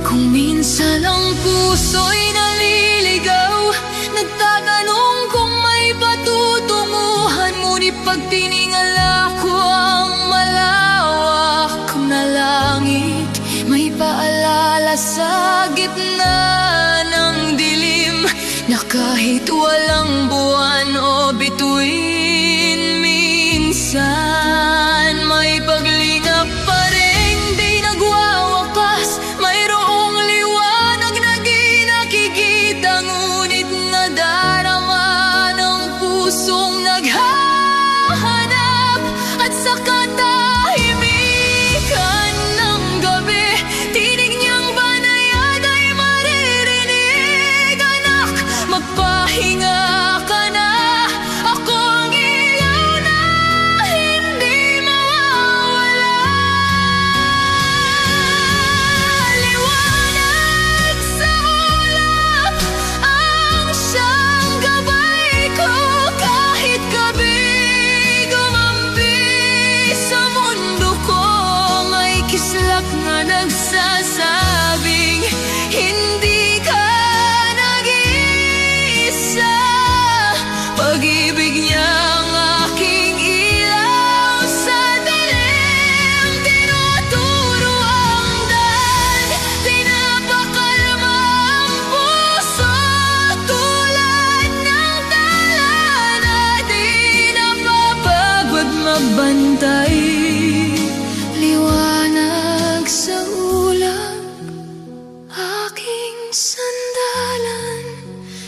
Kung minsan ang puso'y naliligaw, nagtatanong kung may patutunguhan, ngunit pag tiningala ko ang malawak na langit, may paalala sa gitna ng dilim, na kahit walang buwan o bituin, minsan may paglingap pa rin di nagwawakas. Mayroong liwanag na ginagawa bantay. Liwanag sa ulap, aking sandalan.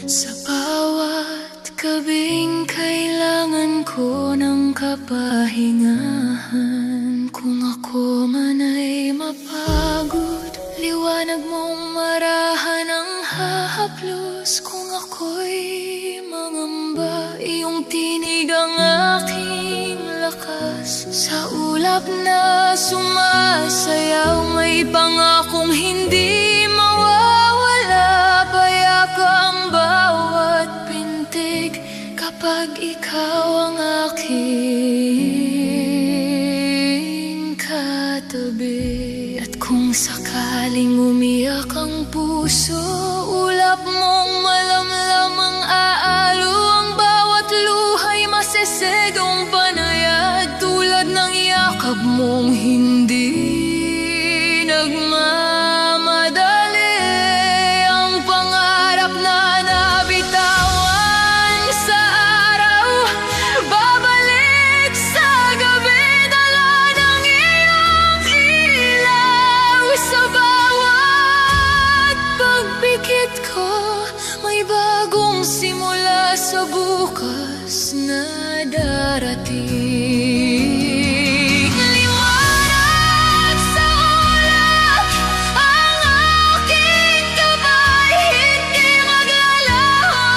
Sa bawat gabing kailangan ko ng kapahingahan. Kung ako man ay mapagod, liwanag mong marahan ang hahaplos. Kung ako'y mangamba, iyong tinig ang aking lakas. Sa ulap na sumasayaw, may pangakong hindi mawawala. Payak ang bawat pintig kapag ikaw ang aking katabi. At kung sakaling umiyak ang puso, ulap mong malamlam ang aalo. Ang bawat luha'y masesegong panayad, tulad ng yakap mong hindi nagmamadali. Ang pangarap na nabitawan sa araw, babalik sa gabi, dala ng iyong ilaw. Sa bawat pagpikit ko, may bagong simula sa bukas na darating. Liwanag sa ulap, ang aking gabay, hindi maglalaho.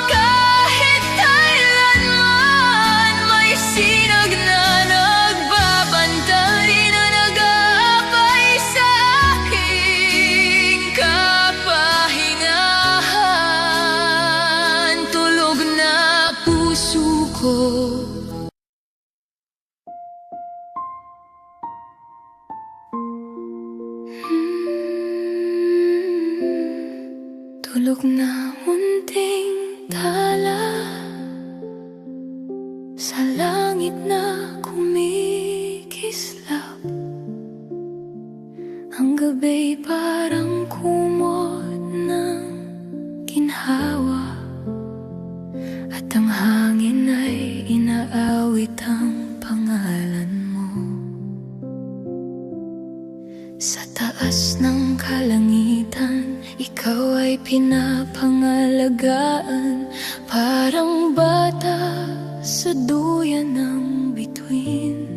Kahit kailanman, may sinag na nagbabantay, na nag-aabay sa aking kapahingahan. Tulog na puso ko. Tulog na munting tala, sa langit na kumikislap. Ang gabay parang kumot ng ginhawa, at ang hangin ay inaawit ang pangalan mo. Sa taas ng kalangitan, ikaw ay pinapangalagaan. Parang bata sa duyan ng bituin,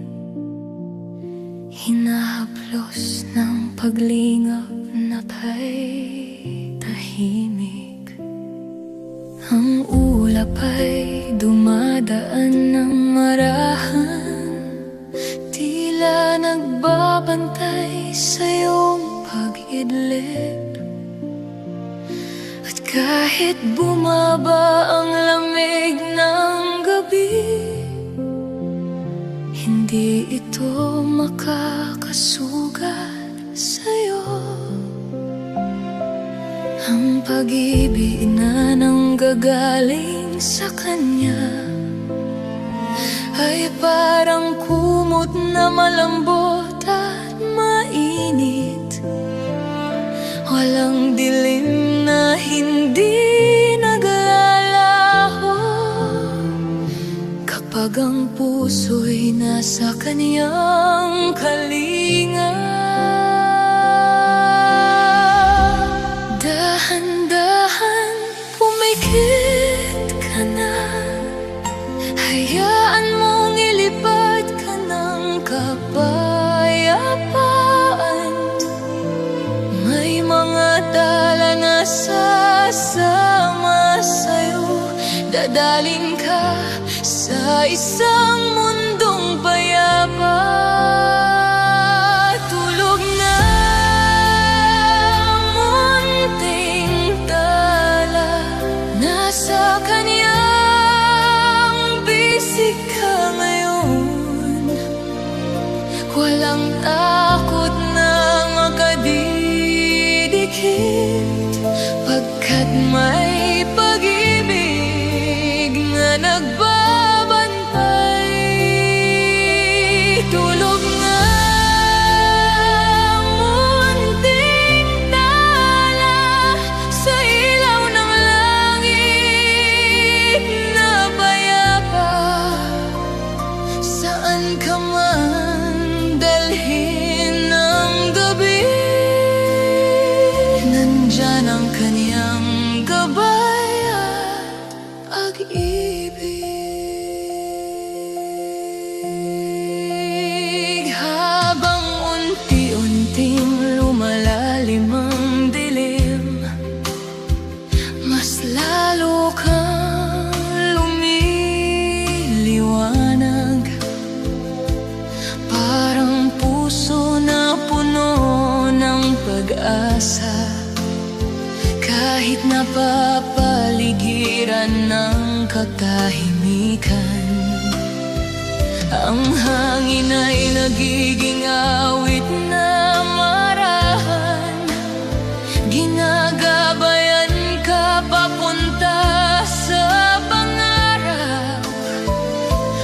hinahaplos ng paglingap na kay tahimik. Ang ulap ay dumadaan ng marahan, tila nagbabantay sa iyong pag-idlip. At kahit bumaba ang lamig ng gabi, hindi ito makakasugat sa'yo. Ang pag-ibig na nanggagaling sa Kanya ay parang kumot na malambot at mainit. Walang dilim na hindi naglalaho, kapag ang puso'y nasa Kanyang kalinga. Dahan-dahan pumikit ka na, hayaan mong ilipad ka ng kapayapaan. May mga tala na sasama sa'yo, dadaling ka sa isang mundong payapa. Tulog na munting tala, nasa Kanyang bisig ka ngayon. Walang takot na makadidikit, pagkat may pag-ibig na nagbabantay. ng kanyang gabay at pag-ibig. Habang unti-unting lumalalim ang dilim, mas lalo kang lumiliwanag. Parang puso na puno ng pag-asa, kahit napapaligiran ng katahimikan. Ang hangin ay nagiging awit na marahan, ginagabayan ka papunta sa pangarap.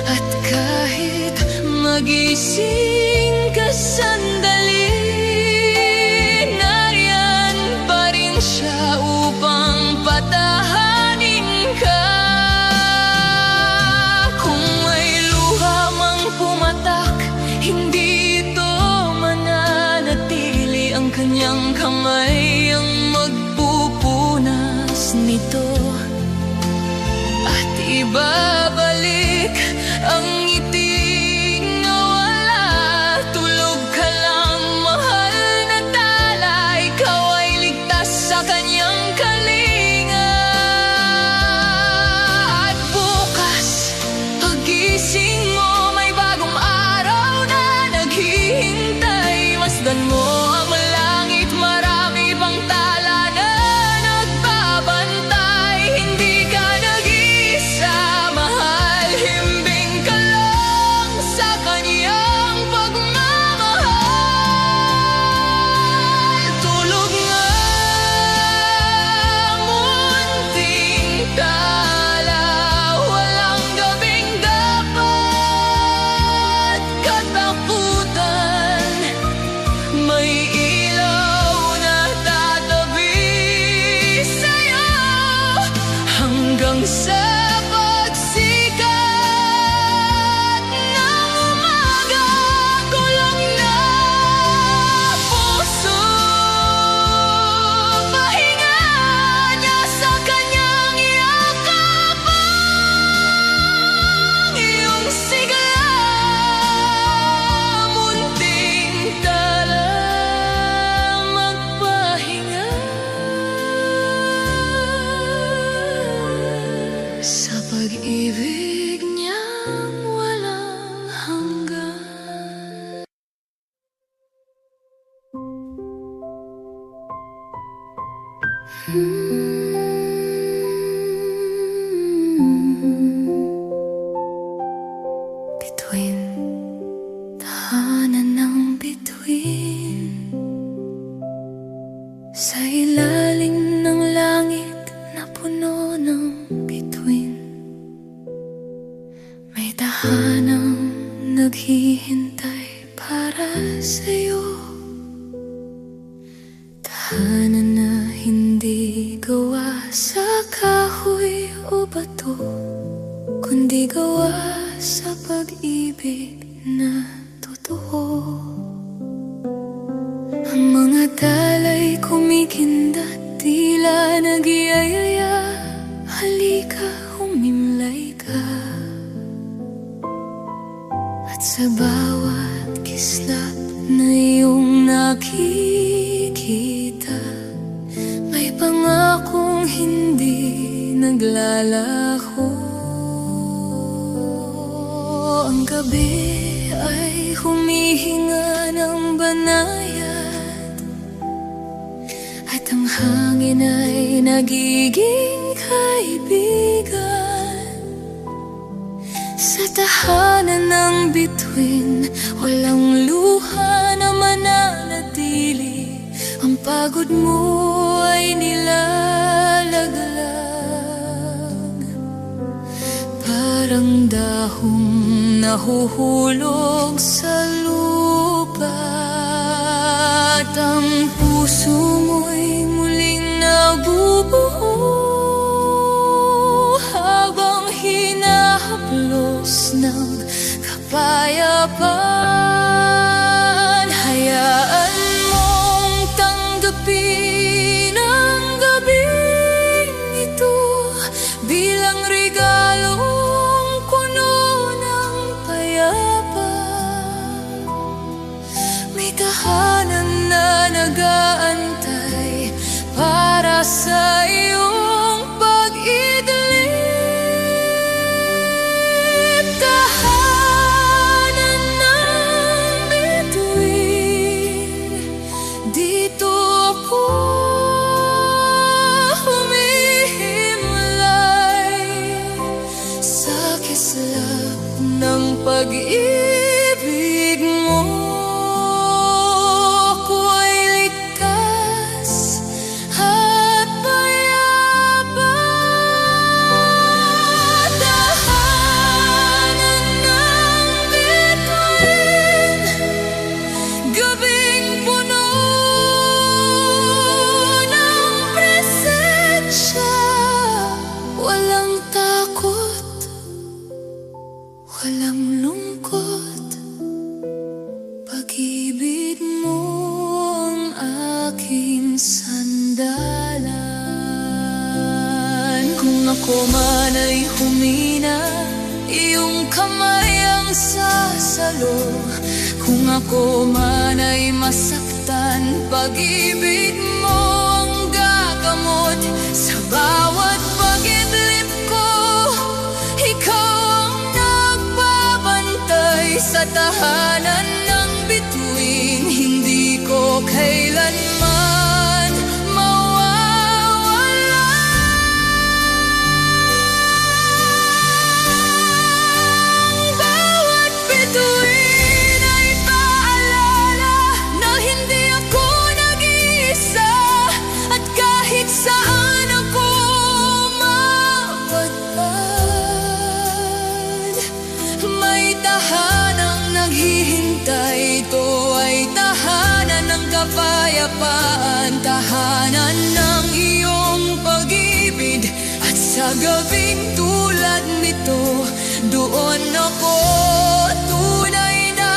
At kahit magising ka sandali, nariyan pa rin siya upang patahanin ka. Kung may luha mang pumatak, hindi ito mananatili. Ang kanyang kamay ang magpupunas nito at ibabalik ang ngiting nawala. Tulog ka lang, mahal na tala, ikaw ay ligtas sa kanyang kalinga. At bukas, pagising mo, may bagong araw na naghihintay. Masdan mo ang langit, marami pang tala na nagbabantay. Hindi ka nag-iisa, mahal, himbing ka lang sa kanyang pagmamahal. Tulog nga, munting tala, walang gabing dapat katakutan. May ilaw na tatabi sa'yo hanggang sa pagsikat ng umaga. Kulong na puso, pahinga niya sa kanyang yakap. Ang iyong sigla, munting tala, magpahinga. Sa pag-ibig niyang walang hanggan. Bituin, tahanan ng bituin, sa ilalim ng langit na puno ng bituin, may tahanang naghihintay para sa'yo. Tahanan na hindi gawa sa kahoy o bato, kundi gawa sa pag-ibig na totoo. Ang mga talay kumikindat, tila nagyayaya. Halika, humimlay ka. At sa bawat kislap na iyong nakikita, may pangakong hindi naglalaho. Ang gabi ay humihinga ng banayad, at ang hangin ay nagiging kaibigan. Sa tahanan ng bituin, walang luha na mananatili. Ang pagod mo ay nilalaglag, parang dahong nahuhulog sa lupa. At ang puso mo'y muling nabubuo, habang hinahaplos ng kapayapaan. Hayaan mong tanggapin ang para sa iyong pag-idlip. Tahanan ng bituin, dito ako humihimlay sa kislap ng pag-ibig mo. Walang lungkot, pag-ibig mo ang aking sandalan. Kung ako man ay humina, iyong kamay ang sasalo. Kung ako man ay masaktan, pag-ibig mo ang gagamot. Sa bawat pag-idlip ko, ikaw sa tahanan ng bituin. Hindi ko kailanman mawawala. Bawat bituin ay paalala na hindi ako nag-iisa, at kahit saan ako mapadpad, may tahanang naghihintay. Ito ay tahanan ng kapayapaan, tahanan ng iyong pag-ibig. At sa gabing tulad nito, doon ako tunay na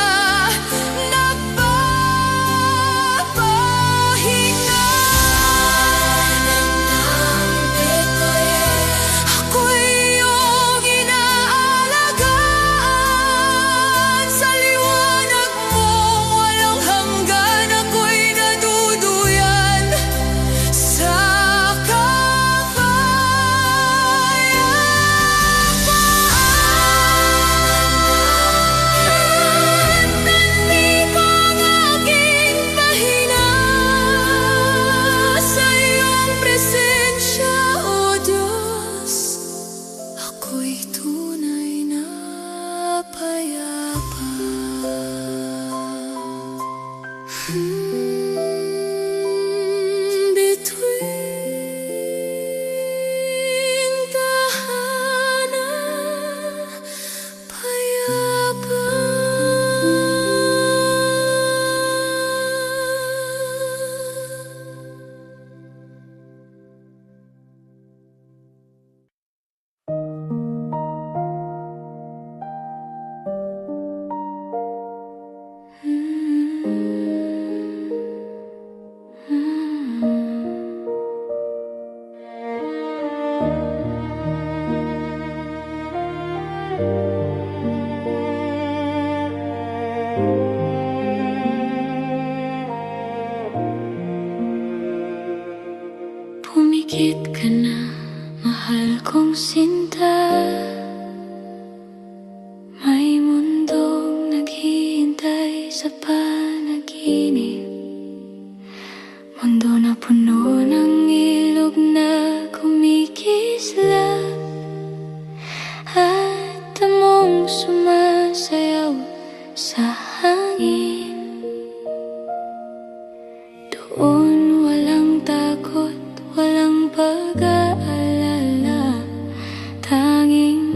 nagpapahinga. Ako'y iyong inaalagaan sa liwanag mong walang hanggan. Ako'y naduduyan sa kapayapaan. Nandito ang aking pahina sa iyong presensya, O Diyos. Ako'y tunay na payapa. Between tahanan payapa. Pumikit ka na, mahal kong sinta. May mundong naghihintay sa panaginip, mundo na puno ng ilog na kumikislap, at damong sumasayaw sa hangin. Doon walang takot, walang pag-aalala, tanging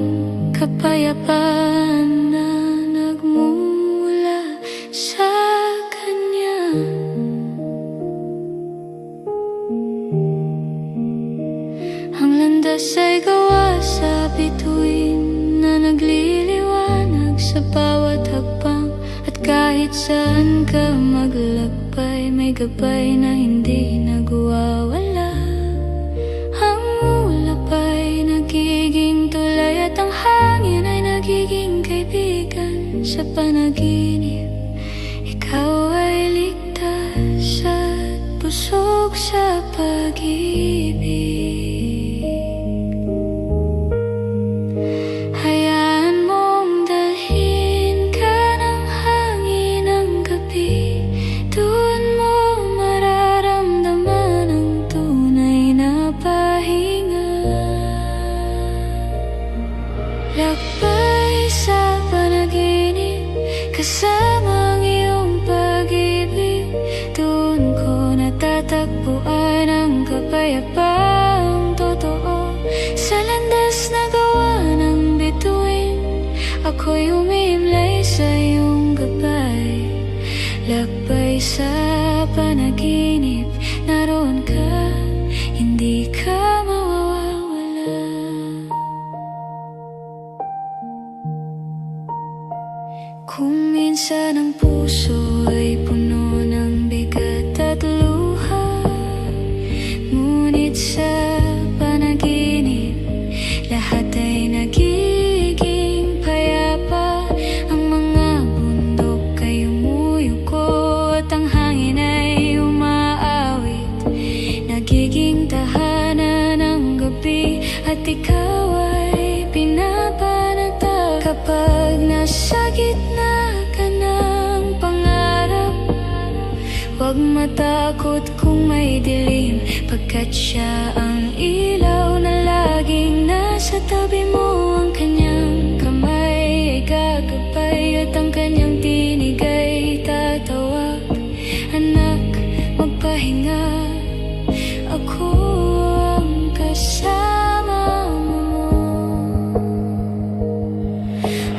kapayapaan na nagmumula sa Kanya. Ang landas ay gawa sa bituin na nagliliwanag sa bawat hakbang, at kahit saan ka maglakbay, may gabay na hindi nagwawala. Ang ulap ay nagiging tulay, at ang hangin ay nagiging kaibigan sa panaginip. Ikaw ay ligtas at busog sa sa pag-ibig. Hayaan mong dalhin ka ng hangin ng gabi. Doon mo mararamdaman ang tunay na pahinga. Lakbay sa panaginip, kasama ang iyong pag-ibig. Doon ko natatagpuan ang kapayapaang totoo. Sa landas na gawa ng bituin, ako'y umimlay sa iyong gabay. Lakbay sa panaginip, naroon ka, hindi ka mawawala. Kung minsan ang puso ay puno ng bigat at luha, ngunit sa panaginip, lahat ay nagiging payapa. Ang mga bundok ay umuyuko at ang hangin ay umaawit. Nagiging tahanan ng gabi at ikaw ay pinapanatag. Kapag nasa gitna ka ng pangarap, huwag matakot kung may dilim, pagkat siya ang ilaw na laging nasa tabi mo. Ang kanyang kamay ay gagabay at ang kanyang tinig ay tatawag. Anak, magpahinga, ako ang kasama mo.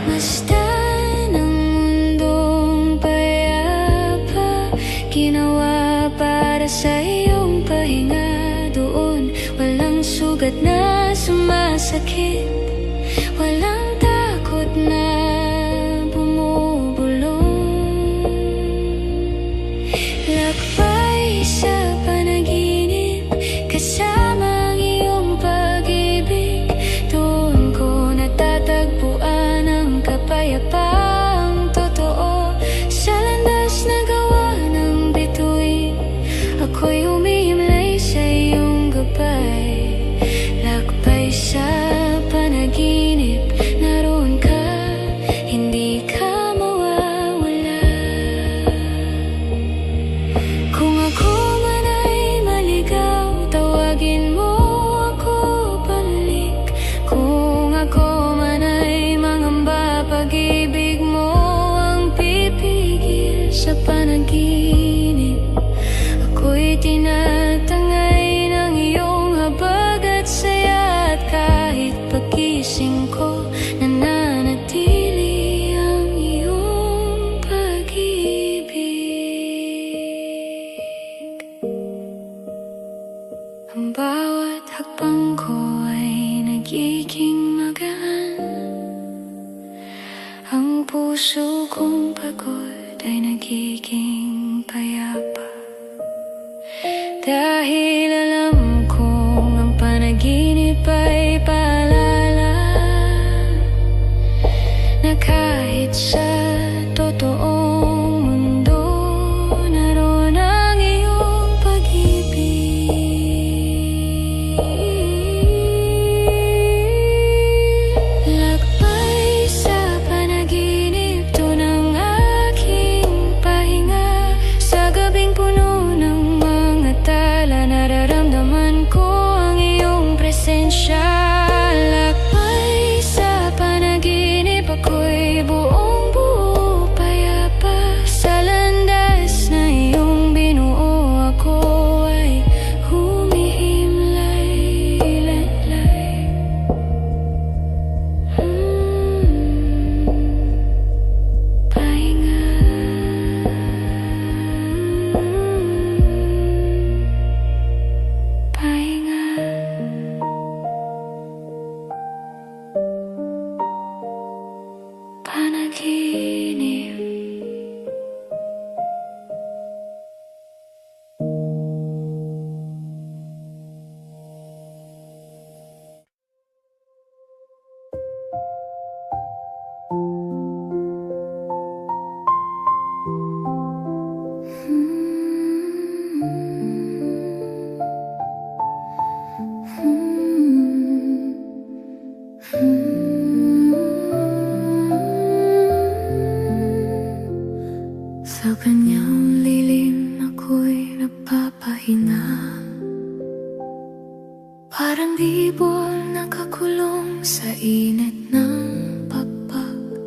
Masdan ang mundong payapa, ginawa para sa iyong pahinga. Doon walang sugat na sumasakit, walang takot na bumubulong. Lakbay sa panaginip, kasama ang iyong pag-ibig. Doon ko natatagpuan ang kapayapaang totoo. Sa landas na gawa ng bituin, ako'y umimlay sa iyong gabay. Lakbay sa panaginip, naroon ka, hindi ka mawawala. Kung ako man ay maligaw, tawagin mo ako pabalik. Kung ako man ay mangamba, pag-ibig mo ang pipigil sa panaginip. Ako'y tinatangay ng iyong habag at saya, at kahit pagising ko, nananatili ang iyong pag-ibig. Ang bawat hakbang ko ay nagiging magaan. Ang puso kong pagod ay nagiging payapa. Dahil alam kong ang panaginip ay paalala na kahit sa totoong mundo, naroon ang iyong pag-ibig. Lakbay sa panaginip, doon ang aking pahinga. Sa gabing puno ng mga tala na Parang ibon nakakulong sa init ng pakpak.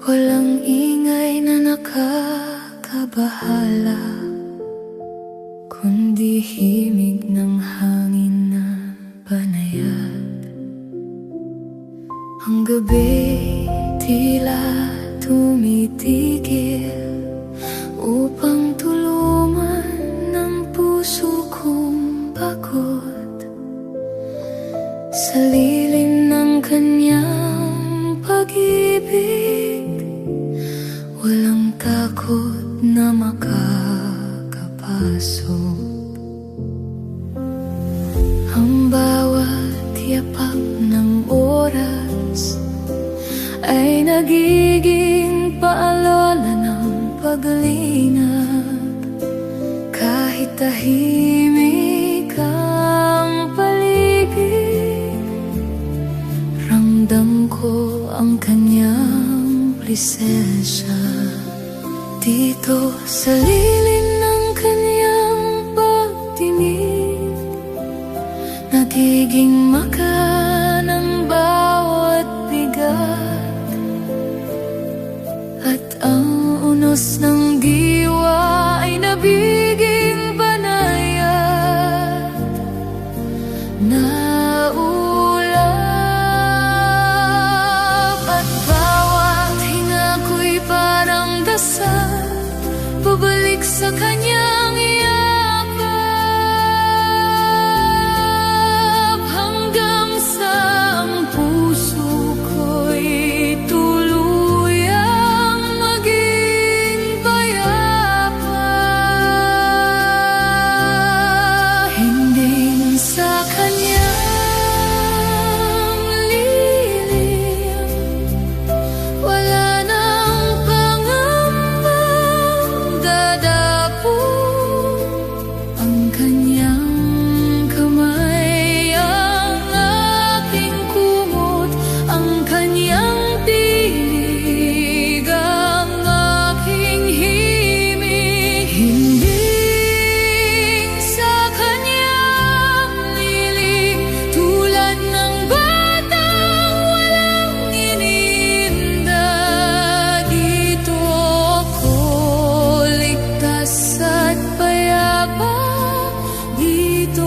Walang ingay na nakakabahala, kundi himig ng hangin na banayad. Ang gabi tila tumitigil upang tulungan ng puso kong pagod. Sa lilim ng kanyang pag-ibig, walang takot na makakapasok. Ang bawat yapak ng oras ay nagiging paalala ng paglingap. Kahit tahimik ang paligid, ramdam ko ang kanyang presensya. Dito sa lilim ng kanyang pagtinig, nagiging magaan ang bawat bigat, at ang unos ng diwa ay nabiging banayad. Naulap at bawat hinga ko'y parang dasal, pabalik sa kanyang yakap, hanggang sa ang puso ko'y tuluyang maging payapa. Hindi sa kanyang lilim, wala nang pangambang dadapo. Ang kanyang kamay ang aking kumot, ang kanyang tinig ang aking himig. Hindi sa kanyang lilim, tulad ng batang walang iniinda, dito ako ligtas at payapa. Dito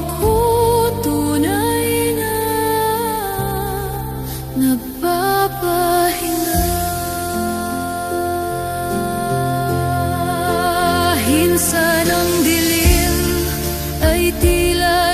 ako tunay na nagpapahinga. Hinsa ng dilim ay tila